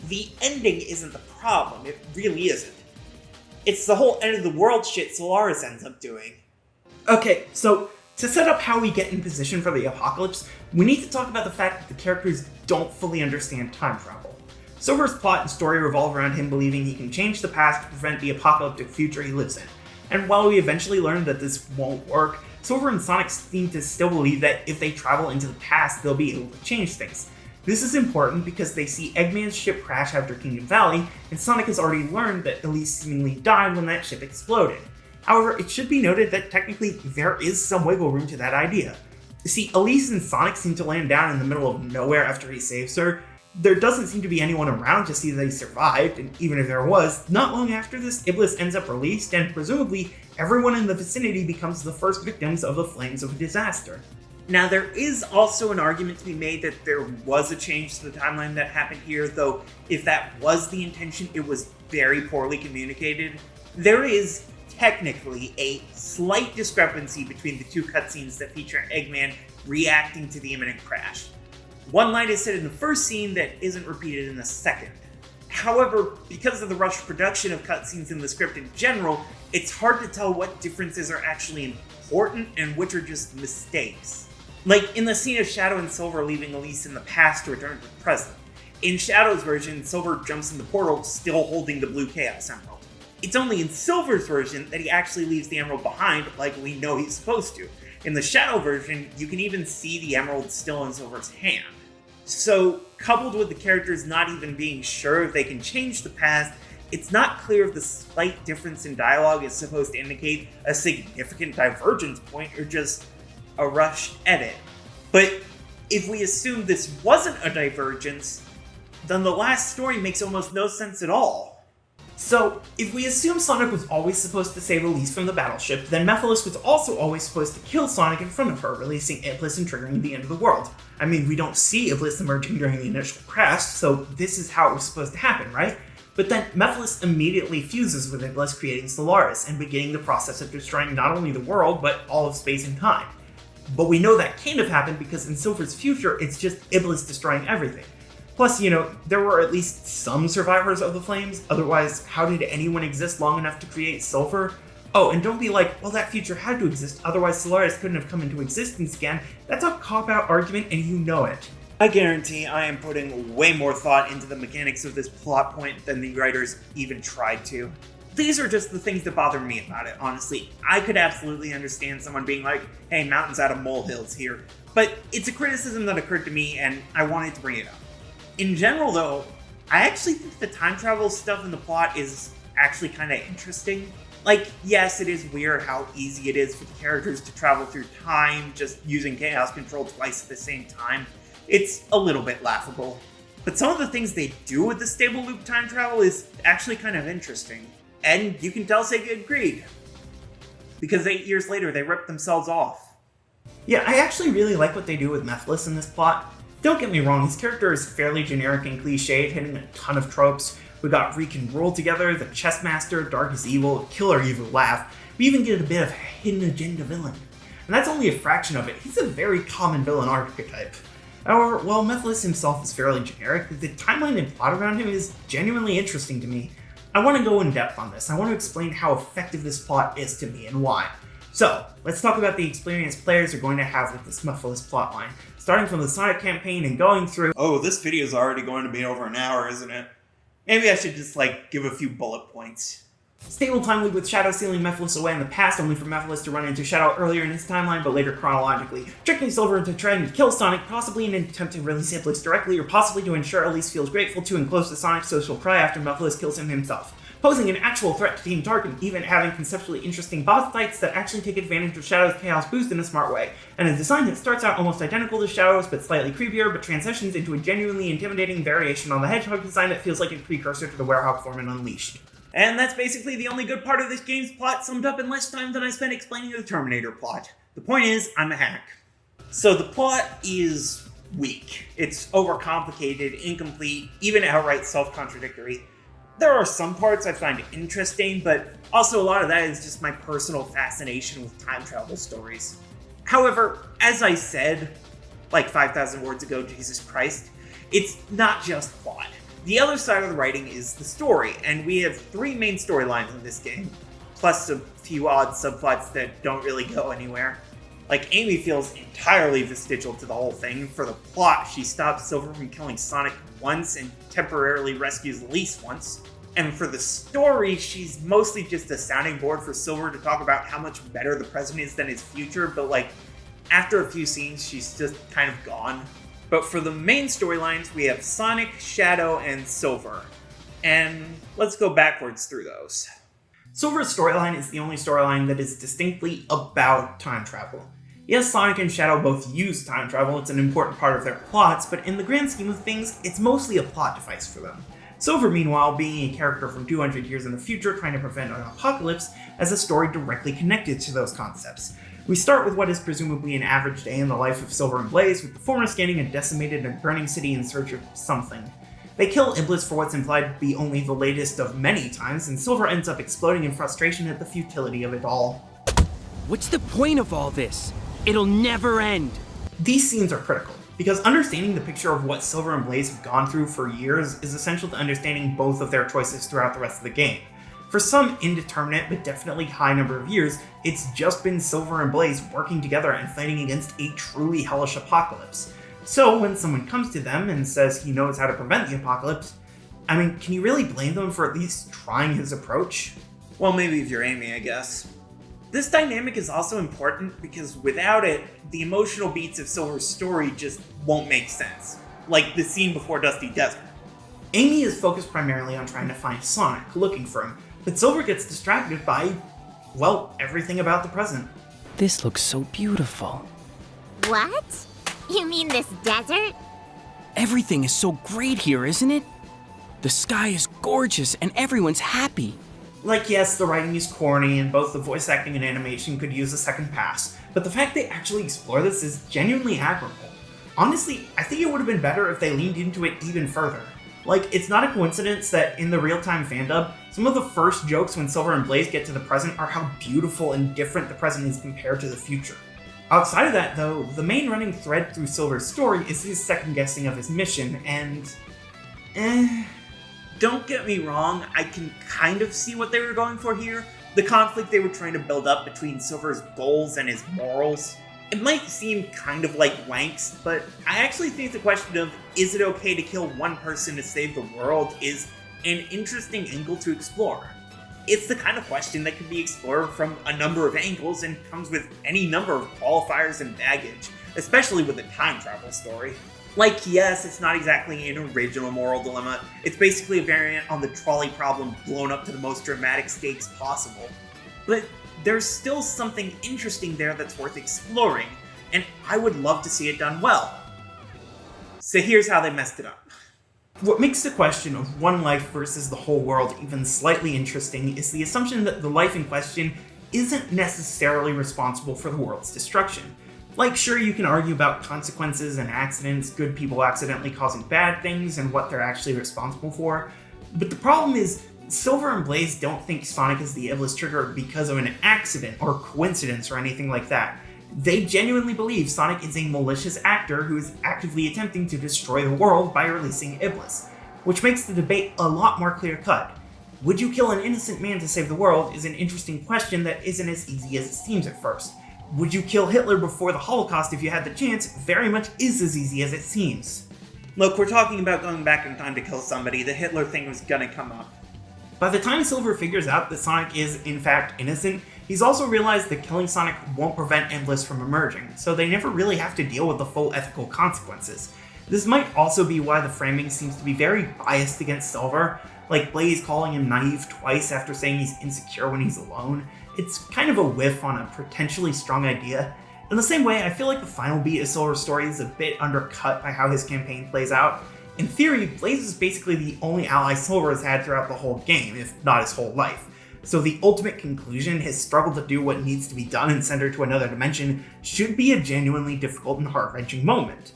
The ending isn't the problem, it really isn't. It's the whole end of the world shit Solaris ends up doing. Okay, so to set up how we get in position for the apocalypse, we need to talk about the fact that the characters don't fully understand time travel. Silver's plot and story revolve around him believing he can change the past to prevent the apocalyptic future he lives in. And while we eventually learn that this won't work, Silver and Sonic seem to still believe that if they travel into the past, they'll be able to change things. This is important because they see Eggman's ship crash after Kingdom Valley, and Sonic has already learned that Elise seemingly died when that ship exploded. However, it should be noted that technically there is some wiggle room to that idea. You see, Elise and Sonic seem to land down in the middle of nowhere after he saves her. There doesn't seem to be anyone around to see that he survived, and even if there was, not long after this, Iblis ends up released, and presumably everyone in the vicinity becomes the first victims of the flames of a disaster. Now, there is also an argument to be made that there was a change to the timeline that happened here, though if that was the intention, it was very poorly communicated. There is technically a slight discrepancy between the two cutscenes that feature Eggman reacting to the imminent crash. One line is said in the first scene that isn't repeated in the second. However, because of the rushed production of cutscenes in the script in general, it's hard to tell what differences are actually important and which are just mistakes. Like in the scene of Shadow and Silver leaving Elise in the past to return to the present. In Shadow's version, Silver jumps in the portal still holding the blue Chaos Emerald. It's only in Silver's version that he actually leaves the emerald behind like we know he's supposed to. In the Shadow version, you can even see the emerald still in Silver's hand. So, coupled with the characters not even being sure if they can change the past, it's not clear if the slight difference in dialogue is supposed to indicate a significant divergence point or just a rushed edit. But if we assume this wasn't a divergence, then the last story makes almost no sense at all. So, if we assume Sonic was always supposed to save Elise from the battleship, then Mephiles was also always supposed to kill Sonic in front of her, releasing Iblis and triggering the end of the world. I mean, we don't see Iblis emerging during the initial crash, so this is how it was supposed to happen, right? But then Mephiles immediately fuses with Iblis, creating Solaris, and beginning the process of destroying not only the world, but all of space and time. But we know that can't have happened because in Silver's future, it's just Iblis destroying everything. Plus, there were at least some survivors of the flames, otherwise how did anyone exist long enough to create Silver? Oh, and don't be like, well, that future had to exist, otherwise Solaris couldn't have come into existence again. That's a cop-out argument and you know it. I guarantee I am putting way more thought into the mechanics of this plot point than the writers even tried to. These are just the things that bother me about it, honestly. I could absolutely understand someone being like, hey, mountains out of molehills here. But it's a criticism that occurred to me and I wanted to bring it up. In general, though, I actually think the time travel stuff in the plot is actually kind of interesting. Like, yes, it is weird how easy it is for the characters to travel through time just using chaos control twice at the same time. It's a little bit laughable. But some of the things they do with the stable loop time travel is actually kind of interesting. And you can tell Sega agreed. Because 8 years later, they ripped themselves off. Yeah, I actually really like what they do with Mephiles in this plot. Don't get me wrong, his character is fairly generic and cliched, hitting a ton of tropes. We got Reek and Rule together, the Chess Master, Dark is Evil, Killer Evil Laugh. We even get a bit of hidden agenda villain. And that's only a fraction of it, he's a very common villain archetype. However, while Mephiles himself is fairly generic, the timeline and plot around him is genuinely interesting to me. I want to go in depth on this, I want to explain how effective this plot is to me and why. So, let's talk about the experience players are going to have with this Mephiles plotline, starting from the Sonic campaign and going through— oh, this video is already going to be over an hour, isn't it? Maybe I should just, give a few bullet points. Stable time loop with Shadow sealing Mephiles away in the past, only for Mephiles to run into Shadow earlier in his timeline, but later chronologically, tricking Silver into trying to kill Sonic, possibly in an attempt to release Iblis directly, or possibly to ensure Elise feels grateful to and close to Sonic, so she'll cry after Mephiles kills him himself. Posing an actual threat to Team Dark, and even having conceptually interesting boss fights that actually take advantage of Shadow's Chaos boost in a smart way, and a design that starts out almost identical to Shadow's but slightly creepier, but transitions into a genuinely intimidating variation on the Hedgehog design that feels like a precursor to the Werehog form in Unleashed. And that's basically the only good part of this game's plot, summed up in less time than I spent explaining the Terminator plot. The point is, I'm a hack. So the plot is weak. It's overcomplicated, incomplete, even outright self-contradictory. There are some parts I find interesting, but also a lot of that is just my personal fascination with time travel stories. However, as I said, like 5,000 words ago, Jesus Christ, it's not just plot. The other side of the writing is the story, and we have 3 main storylines in this game, plus a few odd subplots that don't really go anywhere. Like, Amy feels entirely vestigial to the whole thing. For the plot, she stops Silver from killing Sonic once and temporarily rescues Elise once. And for the story, she's mostly just a sounding board for Silver to talk about how much better the present is than his future, but like, after a few scenes, she's just kind of gone. But for the main storylines, we have Sonic, Shadow, and Silver. And let's go backwards through those. Silver's storyline is the only storyline that is distinctly about time travel. Yes, Sonic and Shadow both use time travel, it's an important part of their plots, but in the grand scheme of things, it's mostly a plot device for them. Silver, meanwhile, being a character from 200 years in the future trying to prevent an apocalypse, has a story directly connected to those concepts. We start with what is presumably an average day in the life of Silver and Blaze, with the former scanning a decimated and burning city in search of something. They kill Iblis for what's implied to be only the latest of many times, and Silver ends up exploding in frustration at the futility of it all. What's the point of all this? It'll never end. These scenes are critical, because understanding the picture of what Silver and Blaze have gone through for years is essential to understanding both of their choices throughout the rest of the game. For some indeterminate but definitely high number of years, it's just been Silver and Blaze working together and fighting against a truly hellish apocalypse. So when someone comes to them and says he knows how to prevent the apocalypse, I mean, can you really blame them for at least trying his approach? Well, maybe if you're Amy, I guess. This dynamic is also important because without it, the emotional beats of Silver's story just won't make sense. Like the scene before Dusty Desert. Amy is focused primarily on trying to find Sonic, looking for him, but Silver gets distracted by, well, everything about the present. This looks so beautiful. What? You mean this desert? Everything is so great here, isn't it? The sky is gorgeous and everyone's happy. Like, yes, the writing is corny and both the voice acting and animation could use a second pass, but the fact they actually explore this is genuinely admirable. Honestly, I think it would have been better if they leaned into it even further. Like, it's not a coincidence that in the real-time fandub, some of the first jokes when Silver and Blaze get to the present are how beautiful and different the present is compared to the future. Outside of that, though, the main running thread through Silver's story is his second-guessing of his mission, and... Don't get me wrong, I can kind of see what they were going for here. The conflict they were trying to build up between Silver's goals and his morals. It might seem kind of like wanks, but I actually think the question of, is it okay to kill one person to save the world, is an interesting angle to explore. It's the kind of question that can be explored from a number of angles and comes with any number of qualifiers and baggage, especially with a time travel story. Like, yes, it's not exactly an original moral dilemma, it's basically a variant on the trolley problem blown up to the most dramatic stakes possible. But there's still something interesting there that's worth exploring, and I would love to see it done well. So here's how they messed it up. What makes the question of one life versus the whole world even slightly interesting is the assumption that the life in question isn't necessarily responsible for the world's destruction. Like, sure, you can argue about consequences and accidents, good people accidentally causing bad things, and what they're actually responsible for, but the problem is, Silver and Blaze don't think Sonic is the Iblis trigger because of an accident or coincidence or anything like that. They genuinely believe Sonic is a malicious actor who is actively attempting to destroy the world by releasing Iblis, which makes the debate a lot more clear-cut. Would you kill an innocent man to save the world is an interesting question that isn't as easy as it seems at first. Would you kill Hitler before the Holocaust if you had the chance very much is as easy as it seems. Look, we're talking about going back in time to kill somebody, the Hitler thing was gonna come up. By the time Silver figures out that Sonic is, in fact, innocent, he's also realized that killing Sonic won't prevent Endless from emerging, so they never really have to deal with the full ethical consequences. This might also be why the framing seems to be very biased against Silver, like Blaze calling him naive twice after saying he's insecure when he's alone. It's kind of a whiff on a potentially strong idea. In the same way, I feel like the final beat of Silver's story is a bit undercut by how his campaign plays out. In theory, Blaze is basically the only ally Silver has had throughout the whole game, if not his whole life. So the ultimate conclusion, his struggle to do what needs to be done and send her to another dimension, should be a genuinely difficult and heart-wrenching moment.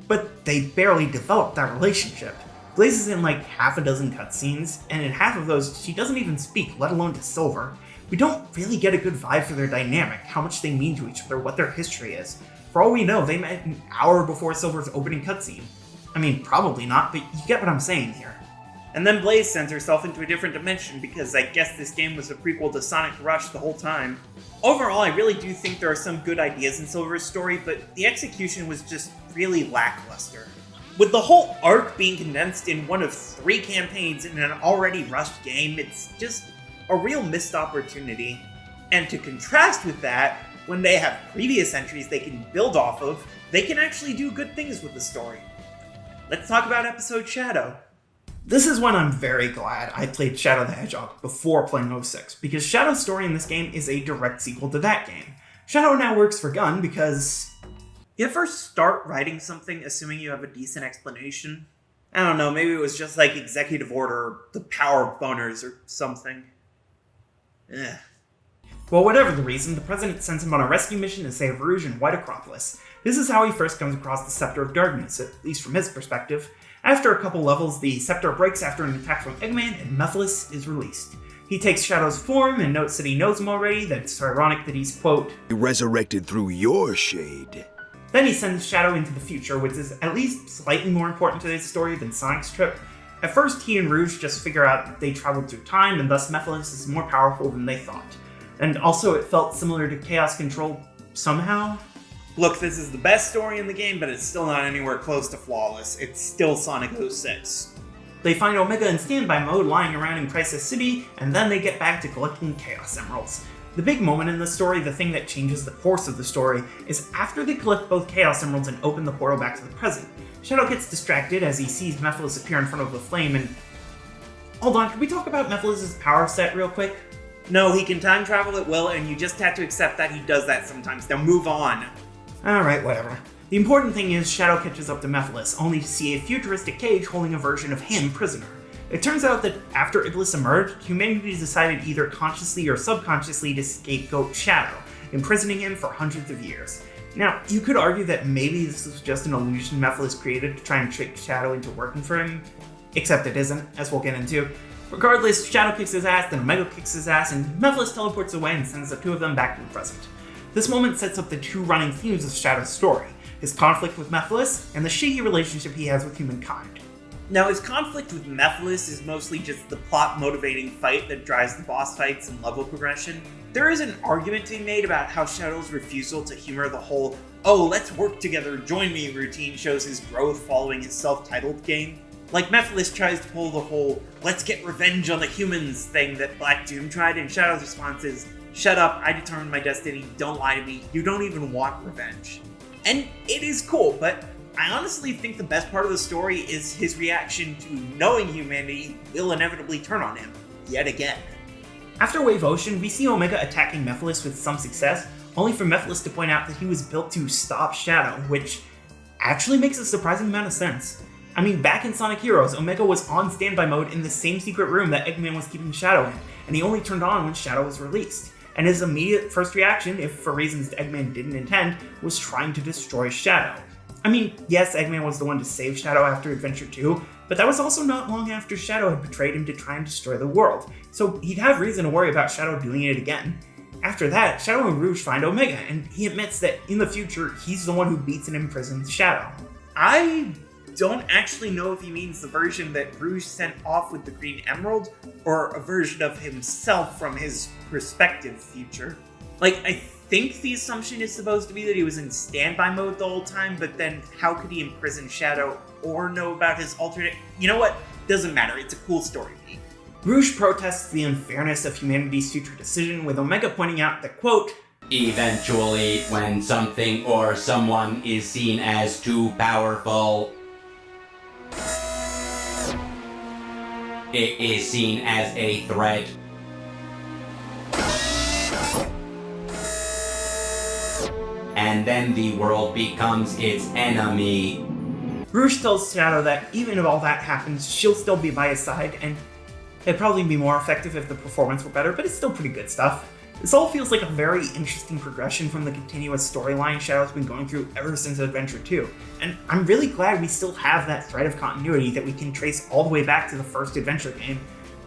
But they barely developed that relationship. Blaze is in like half a dozen cutscenes, and in half of those, she doesn't even speak, let alone to Silver. We don't really get a good vibe for their dynamic, how much they mean to each other, what their history is. For all we know, they met an hour before Silver's opening cutscene. I mean, probably not, but you get what I'm saying here. And then Blaze sends herself into a different dimension because I guess this game was a prequel to Sonic Rush the whole time. Overall, I really do think there are some good ideas in Silver's story, but the execution was just really lackluster. With the whole arc being condensed in one of 3 campaigns in an already rushed game, it's just a real missed opportunity. And to contrast with that, when they have previous entries they can build off of, they can actually do good things with the story. Let's talk about episode Shadow. This is when I'm very glad I played Shadow the Hedgehog before playing 06, because Shadow's story in this game is a direct sequel to that game. Shadow now works for Gun because... You ever start writing something assuming you have a decent explanation? I don't know, maybe it was just like executive order or the power of boners or something. Ugh. Well, whatever the reason, the president sends him on a rescue mission to save Rouge and White Acropolis. This is how he first comes across the Scepter of Darkness, at least from his perspective. After a couple levels, the Scepter breaks after an attack from Eggman, and Mephiles is released. He takes Shadow's form and notes that he knows him already, that it's ironic that he's, quote, resurrected through your shade. Then he sends Shadow into the future, which is at least slightly more important to his story than Sonic's trip. At first, he and Rouge just figure out that they traveled through time, and thus Mephiles is more powerful than they thought. And also, it felt similar to Chaos Control somehow. Look, this is the best story in the game, but it's still not anywhere close to flawless. It's still Sonic 06. They find Omega in standby mode lying around in Crisis City, and then they get back to collecting Chaos Emeralds. The big moment in the story, the thing that changes the course of the story, is after they collect both Chaos Emeralds and open the portal back to the present. Shadow gets distracted as he sees Mephiles appear in front of the flame and... Hold on, can we talk about Mephiles' power set real quick? No, he can time travel at will, and you just have to accept that he does that sometimes. Now move on. Alright, whatever. The important thing is Shadow catches up to Mephiles, only to see a futuristic cage holding a version of him prisoner. It turns out that after Iblis emerged, humanity decided either consciously or subconsciously to scapegoat Shadow, imprisoning him for hundreds of years. Now, you could argue that maybe this was just an illusion Mephiles created to try and trick Shadow into working for him, except it isn't, as we'll get into. Regardless, Shadow kicks his ass, then Omega kicks his ass, and Mephiles teleports away and sends the two of them back to the present. This moment sets up the two running themes of Shadow's story, his conflict with Mephiles, and the shitty relationship he has with humankind. Now, his conflict with Mephiles is mostly just the plot-motivating fight that drives the boss fights and level progression. There is an argument to be made about how Shadow's refusal to humor the whole, oh, let's work together, join me routine shows his growth following his self-titled game. Like, Mephiles tries to pull the whole, let's get revenge on the humans thing that Black Doom tried, and Shadow's response is, shut up, I determined my destiny, don't lie to me, you don't even want revenge. And it is cool, but I honestly think the best part of the story is his reaction to knowing humanity will inevitably turn on him, yet again. After Wave Ocean, we see Omega attacking Mephiles with some success, only for Mephiles to point out that he was built to stop Shadow, which actually makes a surprising amount of sense. I mean, back in Sonic Heroes, Omega was on standby mode in the same secret room that Eggman was keeping Shadow in, and he only turned on when Shadow was released. And his immediate first reaction, if for reasons Eggman didn't intend, was trying to destroy Shadow. I mean, yes, Eggman was the one to save Shadow after Adventure 2, but that was also not long after Shadow had betrayed him to try and destroy the world, so he'd have reason to worry about Shadow doing it again. After that, Shadow and Rouge find Omega, and he admits that in the future, he's the one who beats and imprisons Shadow. I don't actually know if he means the version that Rouge sent off with the Green Emerald, or a version of himself from his prospective future. Like, I think the assumption is supposed to be that he was in standby mode the whole time, but then how could he imprison Shadow or know about his alternate... You know what? Doesn't matter, it's a cool story beat. Rouge protests the unfairness of humanity's future decision, with Omega pointing out that, quote, eventually, when something or someone is seen as too powerful, it is seen as a threat. And then the world becomes its enemy. Rouge tells Shadow that even if all that happens, she'll still be by his side, and it'd probably be more effective if the performance were better, but it's still pretty good stuff. This all feels like a very interesting progression from the continuous storyline Shadow's been going through ever since Adventure 2, and I'm really glad we still have that thread of continuity that we can trace all the way back to the first Adventure game.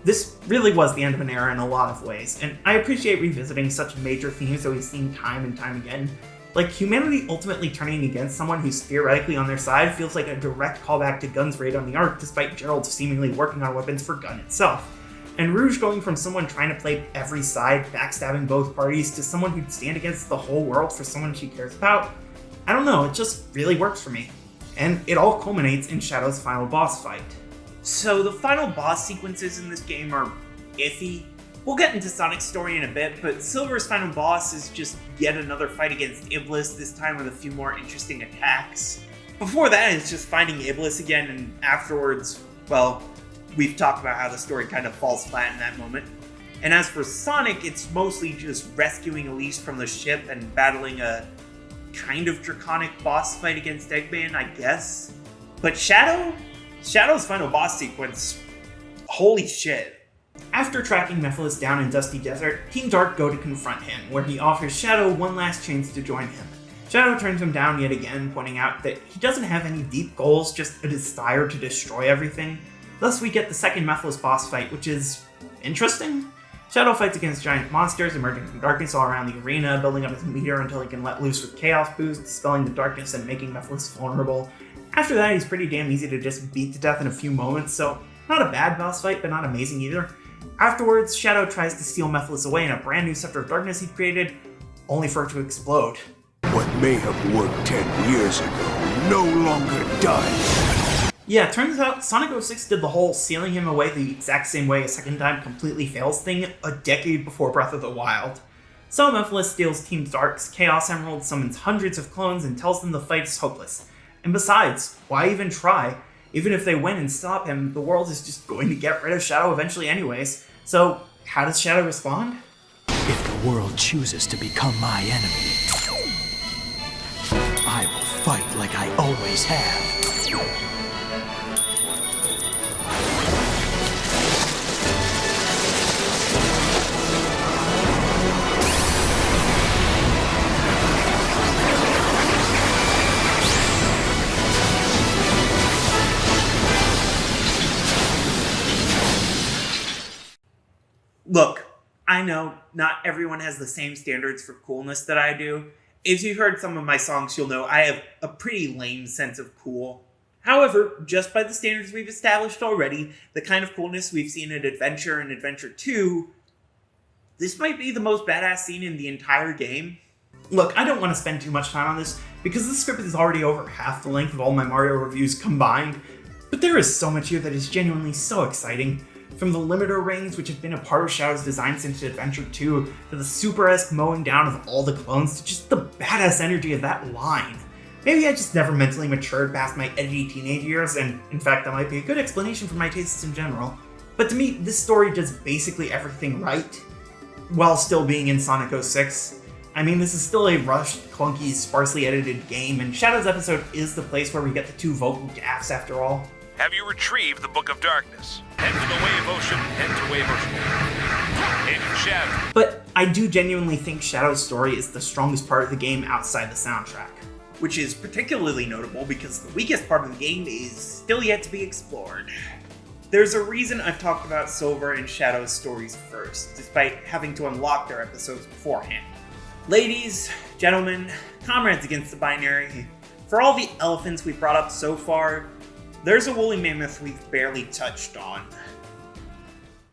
This really was the end of an era in a lot of ways, and I appreciate revisiting such major themes that we've seen time and time again. Like, humanity ultimately turning against someone who's theoretically on their side feels like a direct callback to Gunn's raid on the Ark, despite Gerald seemingly working on weapons for Gunn itself. And Rouge going from someone trying to play every side, backstabbing both parties, to someone who'd stand against the whole world for someone she cares about, I don't know, it just really works for me. And it all culminates in Shadow's final boss fight. So the final boss sequences in this game are iffy. We'll get into Sonic's story in a bit, but Silver's final boss is just yet another fight against Iblis, this time with a few more interesting attacks. Before that, it's just finding Iblis again, and afterwards, well, we've talked about how the story kind of falls flat in that moment. And as for Sonic, it's mostly just rescuing Elise from the ship and battling a kind of draconic boss fight against Eggman, I guess. But Shadow's final boss sequence, holy shit. After tracking Mephiles down in Dusty Desert, Team Dark go to confront him, where he offers Shadow one last chance to join him. Shadow turns him down yet again, pointing out that he doesn't have any deep goals, just a desire to destroy everything. Thus we get the second Mephiles boss fight, which is interesting. Shadow fights against giant monsters emerging from darkness all around the arena, building up his meter until he can let loose with Chaos Boost, dispelling the darkness and making Mephiles vulnerable. After that, he's pretty damn easy to just beat to death in a few moments, so not a bad boss fight, but not amazing either. Afterwards, Shadow tries to steal Mephiles away in a brand new Scepter of Darkness he'd created, only for it to explode. What may have worked 10 years ago no longer does. Yeah, turns out Sonic 06 did the whole sealing him away the exact same way a second time completely fails thing a decade before Breath of the Wild. So Mephiles steals Team Dark's Chaos Emerald, summons hundreds of clones, and tells them the fight is hopeless. And besides, why even try? Even if they win and stop him, the world is just going to get rid of Shadow eventually anyways. So, how does Shadow respond? If the world chooses to become my enemy, I will fight like I always have. Look, I know not everyone has the same standards for coolness that I do. If you've heard some of my songs, you'll know I have a pretty lame sense of cool. However, just by the standards we've established already, the kind of coolness we've seen in Adventure and Adventure 2, this might be the most badass scene in the entire game. Look, I don't want to spend too much time on this, because this script is already over half the length of all my Mario reviews combined, but there is so much here that is genuinely so exciting. From the limiter rings, which have been a part of Shadow's design since Adventure 2, to the super-esque mowing down of all the clones, to just the badass energy of that line. Maybe I just never mentally matured past my edgy teenage years, and in fact that might be a good explanation for my tastes in general. But to me, this story does basically everything right, while still being in Sonic 06. I mean, this is still a rushed, clunky, sparsely edited game, and Shadow's episode is the place where we get the two vocal gaffes after all. Have you retrieved the Book of Darkness? Head to the Wave Ocean, head to Wave Ocean. Agent Shadow. But I do genuinely think Shadow's story is the strongest part of the game outside the soundtrack. Which is particularly notable because the weakest part of the game is still yet to be explored. There's a reason I've talked about Silver and Shadow's stories first, despite having to unlock their episodes beforehand. Ladies, gentlemen, comrades against the binary, for all the elephants we've brought up so far, there's a woolly mammoth we've barely touched on.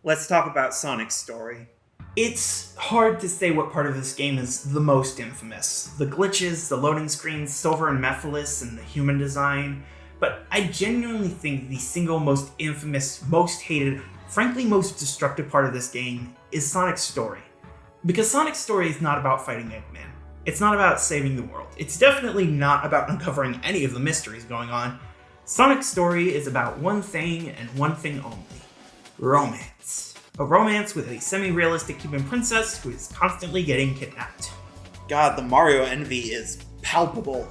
Let's talk about Sonic's story. It's hard to say what part of this game is the most infamous. The glitches, the loading screens, Silver and Mephiles, and the human design. But I genuinely think the single most infamous, most hated, frankly most destructive part of this game is Sonic's story. Because Sonic's story is not about fighting Eggman. It's not about saving the world. It's definitely not about uncovering any of the mysteries going on. Sonic's story is about one thing and one thing only. Romance. A romance with a semi-realistic Cuban princess who is constantly getting kidnapped. God, the Mario envy is palpable.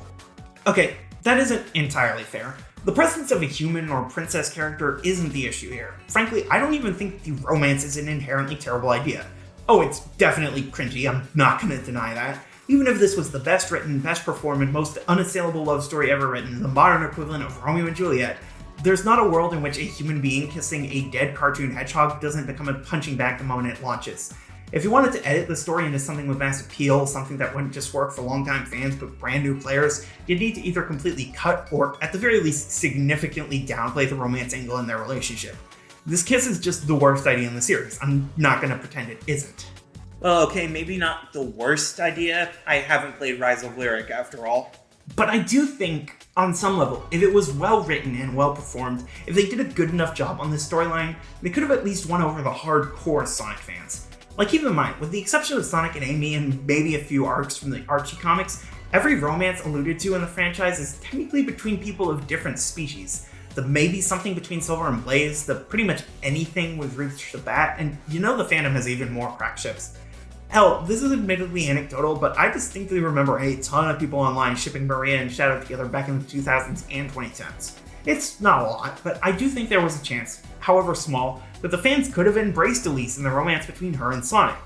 Okay, that isn't entirely fair. The presence of a human or princess character isn't the issue here. Frankly, I don't even think the romance is an inherently terrible idea. Oh, it's definitely cringy, I'm not gonna deny that. Even if this was the best written, best performed, and most unassailable love story ever written, the modern equivalent of Romeo and Juliet, there's not a world in which a human being kissing a dead cartoon hedgehog doesn't become a punching bag the moment it launches. If you wanted to edit the story into something with mass appeal, something that wouldn't just work for longtime fans but brand new players, you'd need to either completely cut or, at the very least, significantly downplay the romance angle in their relationship. This kiss is just the worst idea in the series. I'm not gonna pretend it isn't. Well, okay, maybe not the worst idea. I haven't played Rise of Lyric after all. But I do think, on some level, if it was well written and well performed, if they did a good enough job on this storyline, they could have at least won over the hardcore Sonic fans. Like, keep in mind, with the exception of Sonic and Amy and maybe a few arcs from the Archie comics, every romance alluded to in the franchise is technically between people of different species. The maybe something between Silver and Blaze, the pretty much anything with Ruth the Bat, and you know the fandom has even more crack ships. Hell, this is admittedly anecdotal, but I distinctly remember a ton of people online shipping Maria and Shadow together back in the 2000s and 2010s. It's not a lot, but I do think there was a chance, however small, that the fans could have embraced Elise in the romance between her and Sonic.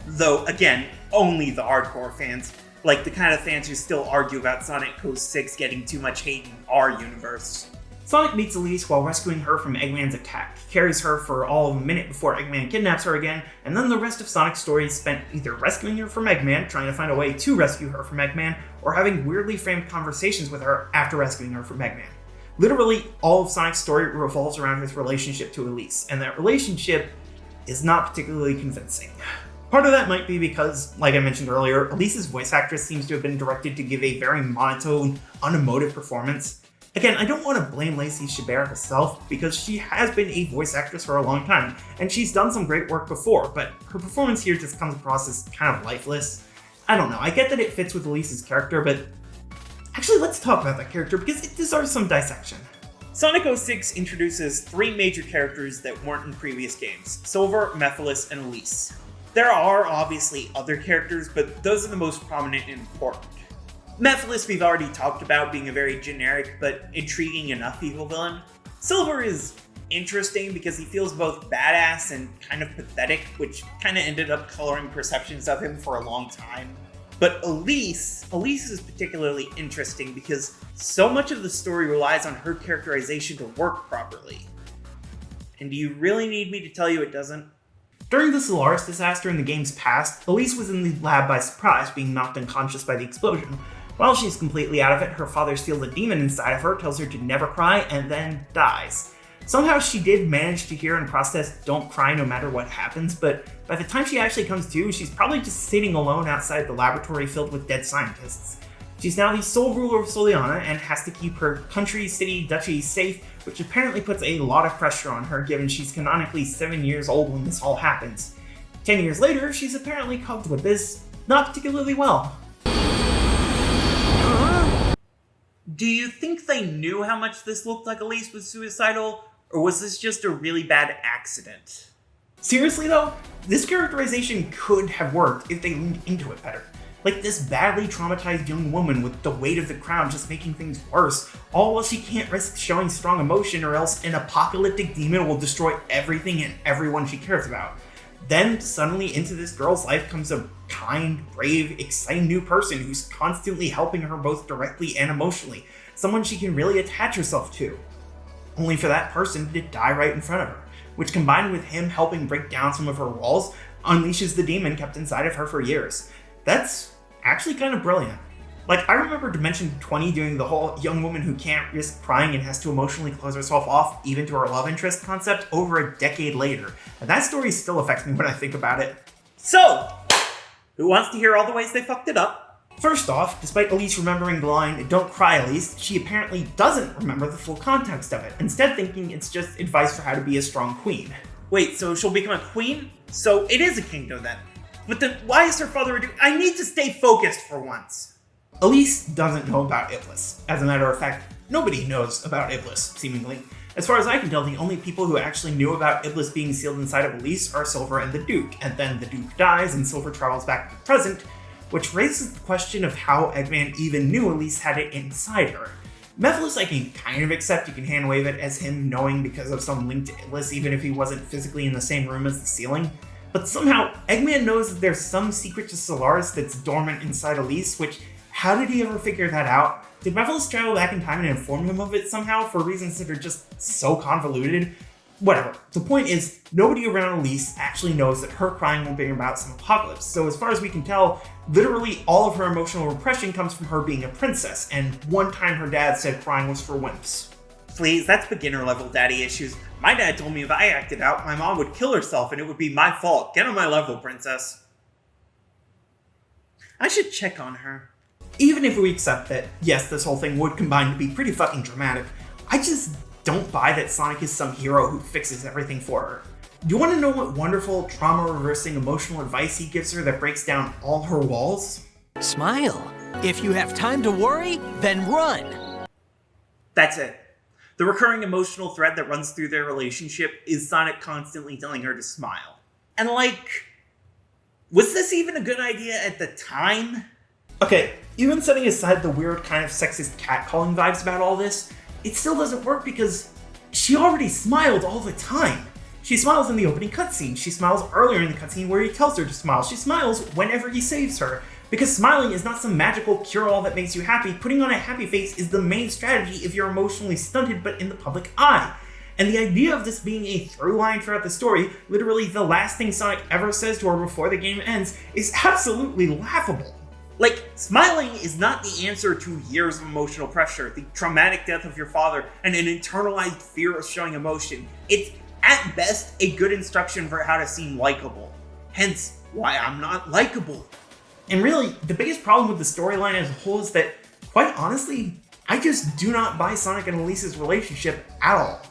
Though, again, only the hardcore fans. Like the kind of fans who still argue about Sonic Coast 6 getting too much hate in our universe. Sonic meets Elise while rescuing her from Eggman's attack, carries her for all of a minute before Eggman kidnaps her again, and then the rest of Sonic's story is spent either rescuing her from Eggman, trying to find a way to rescue her from Eggman, or having weirdly framed conversations with her after rescuing her from Eggman. Literally, all of Sonic's story revolves around his relationship to Elise, and that relationship is not particularly convincing. Part of that might be because, like I mentioned earlier, Elise's voice actress seems to have been directed to give a very monotone, unemotive performance. Again, I don't want to blame Lacey Chabert herself, because she has been a voice actress for a long time, and she's done some great work before, but her performance here just comes across as kind of lifeless. I don't know, I get that it fits with Elise's character, but actually let's talk about that character, because it deserves some dissection. Sonic 06 introduces three major characters that weren't in previous games: Silver, Mephiles, and Elise. There are obviously other characters, but those are the most prominent and important. Mephiles we've already talked about being a very generic but intriguing enough evil villain. Silver is interesting because he feels both badass and kind of pathetic, which kind of ended up coloring perceptions of him for a long time. But Elise is particularly interesting because so much of the story relies on her characterization to work properly. And do you really need me to tell you it doesn't? During the Solaris disaster in the game's past, Elise was in the lab by surprise, being knocked unconscious by the explosion. While she's completely out of it, her father steals a demon inside of her, tells her to never cry, and then dies. Somehow she did manage to hear and process "don't cry no matter what happens," but by the time she actually comes to, she's probably just sitting alone outside the laboratory filled with dead scientists. She's now the sole ruler of Soliana and has to keep her country, city, duchy safe, which apparently puts a lot of pressure on her given she's canonically 7 years old when this all happens. 10 years later, she's apparently coped with this not particularly well. Do you think they knew how much this looked like Elise was suicidal, or was this just a really bad accident? Seriously though, this characterization could have worked if they leaned into it better. Like this badly traumatized young woman with the weight of the crown just making things worse, all while she can't risk showing strong emotion or else an apocalyptic demon will destroy everything and everyone she cares about. Then, suddenly into this girl's life comes a kind, brave, exciting new person who's constantly helping her both directly and emotionally, someone she can really attach herself to. Only for that person to die right in front of her, which combined with him helping break down some of her walls, unleashes the demon kept inside of her for years. That's actually kind of brilliant. Like, I remember Dimension 20 doing the whole young woman who can't risk crying and has to emotionally close herself off even to her love interest concept over a decade later, and that story still affects me when I think about it. So, who wants to hear all the ways they fucked it up? First off, despite Elise remembering the line, "Don't cry, Elise," she apparently doesn't remember the full context of it, instead thinking it's just advice for how to be a strong queen. Wait, so she'll become a queen? So it is a kingdom then. But then why is her father I need to stay focused for once. Elise doesn't know about Iblis. As a matter of fact, nobody knows about Iblis, seemingly. As far as I can tell, the only people who actually knew about Iblis being sealed inside of Elise are Silver and the Duke, and then the Duke dies and Silver travels back to the present, which raises the question of how Eggman even knew Elise had it inside her. Mephiles I can kind of accept, you can hand wave it as him knowing because of some link to Iblis, even if he wasn't physically in the same room as the ceiling. But somehow, Eggman knows that there's some secret to Solaris that's dormant inside Elise, which, how did he ever figure that out? Did Mephiles travel back in time and inform him of it somehow for reasons that are just so convoluted? Whatever. The point is, nobody around Elise actually knows that her crying will bring about some apocalypse. So as far as we can tell, literally all of her emotional repression comes from her being a princess, and one time her dad said crying was for wimps. Please, that's beginner level daddy issues. My dad told me if I acted out, my mom would kill herself and it would be my fault. Get on my level, princess. I should check on her. Even if we accept that, yes, this whole thing would combine to be pretty fucking dramatic, I just don't buy that Sonic is some hero who fixes everything for her. Do you want to know what wonderful, trauma-reversing emotional advice he gives her that breaks down all her walls? Smile. If you have time to worry, then run. That's it. The recurring emotional thread that runs through their relationship is Sonic constantly telling her to smile. And was this even a good idea at the time? Okay, even setting aside the weird kind of sexist catcalling vibes about all this, it still doesn't work because she already smiled all the time. She smiles in the opening cutscene, she smiles earlier in the cutscene where he tells her to smile, she smiles whenever he saves her. Because smiling is not some magical cure-all that makes you happy, putting on a happy face is the main strategy if you're emotionally stunted but in the public eye. And the idea of this being a through line throughout the story, literally the last thing Sonic ever says to her before the game ends, is absolutely laughable. Smiling is not the answer to years of emotional pressure, the traumatic death of your father, and an internalized fear of showing emotion. It's, at best, a good instruction for how to seem likable. Hence, why I'm not likable. And really, the biggest problem with the storyline as a whole is that, quite honestly, I just do not buy Sonic and Elise's relationship at all.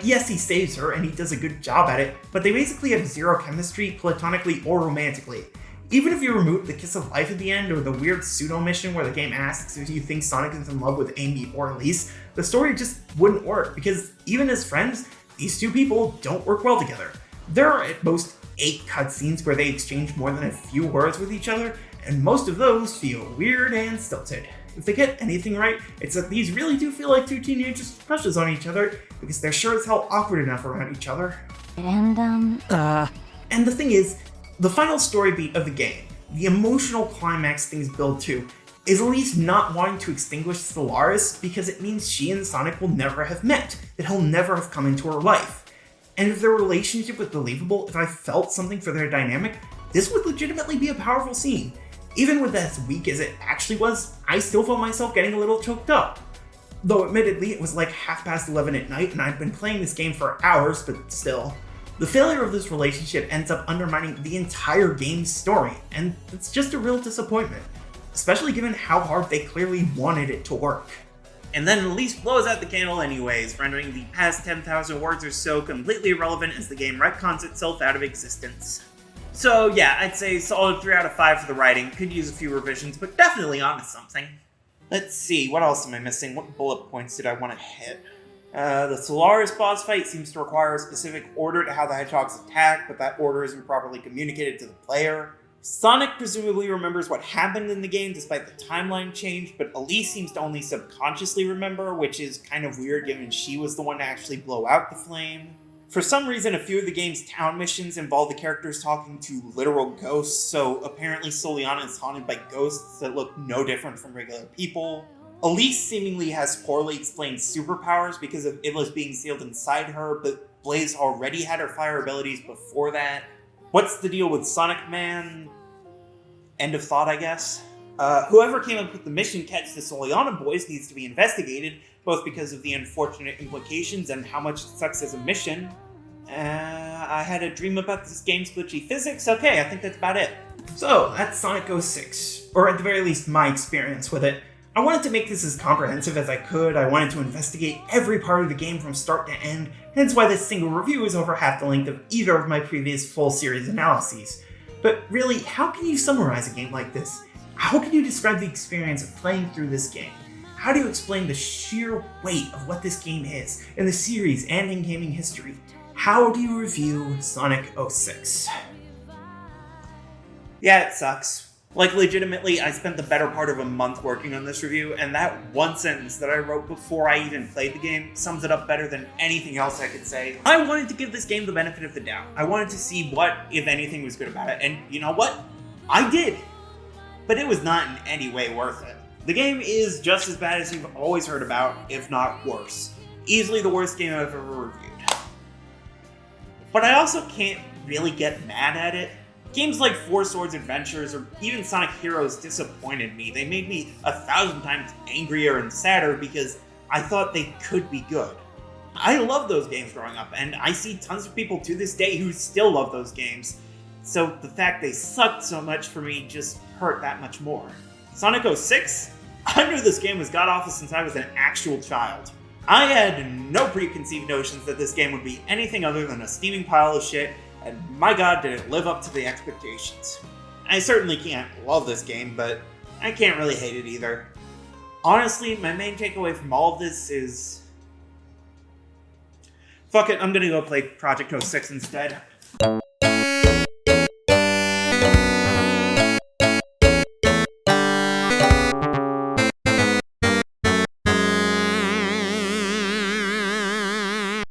Yes, he saves her, and he does a good job at it, but they basically have zero chemistry, platonically or romantically. Even if you remove the kiss of life at the end, or the weird pseudo-mission where the game asks if you think Sonic is in love with Amy or Elise, the story just wouldn't work, because even as friends, these two people don't work well together. There are at most 8 cutscenes where they exchange more than a few words with each other, and most of those feel weird and stilted. If they get anything right, it's that these really do feel like two teenagers with crushes on each other, because they're sure as hell awkward enough around each other. And the thing is, the final story beat of the game, the emotional climax things build to, is Elise not wanting to extinguish Solaris because it means she and Sonic will never have met, that he'll never have come into her life. And if their relationship was believable, if I felt something for their dynamic, this would legitimately be a powerful scene. Even with as weak as it actually was, I still felt myself getting a little choked up. Though admittedly, it was 11:30 at night and I'd been playing this game for hours, but still. The failure of this relationship ends up undermining the entire game's story, and it's just a real disappointment. Especially given how hard they clearly wanted it to work. And then Elise blows out the candle anyways, rendering the past 10,000 words or so completely irrelevant as the game retcons itself out of existence. So yeah, I'd say solid 3 out of 5 for the writing, could use a few revisions, but definitely onto something. Let's see, what else am I missing? What bullet points did I want to hit? The Solaris boss fight seems to require a specific order to how the Hedgehogs attack, but that order isn't properly communicated to the player. Sonic presumably remembers what happened in the game despite the timeline change, but Elise seems to only subconsciously remember, which is kind of weird given she was the one to actually blow out the flame. For some reason, a few of the game's town missions involve the characters talking to literal ghosts, so apparently Soliana is haunted by ghosts that look no different from regular people. Elise seemingly has poorly explained superpowers because of Iblis being sealed inside her, but Blaze already had her fire abilities before that. What's the deal with Sonic Man? End of thought, I guess. Whoever came up with the mission Catch the Soliana Boys needs to be investigated, both because of the unfortunate implications and how much it sucks as a mission. I had a dream about this game's glitchy physics. Okay, I think that's about it. So, that's Sonic 06, or at the very least my experience with it. I wanted to make this as comprehensive as I could. I wanted to investigate every part of the game from start to end, hence why this single review is over half the length of either of my previous full series analyses. But really, how can you summarize a game like this? How can you describe the experience of playing through this game? How do you explain the sheer weight of what this game is in the series and in gaming history? How do you review Sonic 06? Yeah, it sucks. Like, legitimately, I spent the better part of a month working on this review, and that one sentence that I wrote before I even played the game sums it up better than anything else I could say. I wanted to give this game the benefit of the doubt. I wanted to see what, if anything, was good about it, and you know what? I did! But it was not in any way worth it. The game is just as bad as you've always heard about, if not worse. Easily the worst game I've ever reviewed. But I also can't really get mad at it. Games like Four Swords Adventures or even Sonic Heroes disappointed me. They made me 1,000 times angrier and sadder because I thought they could be good. I loved those games growing up, and I see tons of people to this day who still love those games. So the fact they sucked so much for me just hurt that much more. Sonic 06? I knew this game was god-awful since I was an actual child. I had no preconceived notions that this game would be anything other than a steaming pile of shit, and my god did it live up to the expectations. I certainly can't love this game, but I can't really hate it either. Honestly, my main takeaway from all of this is... fuck it, I'm gonna go play Project 06 instead.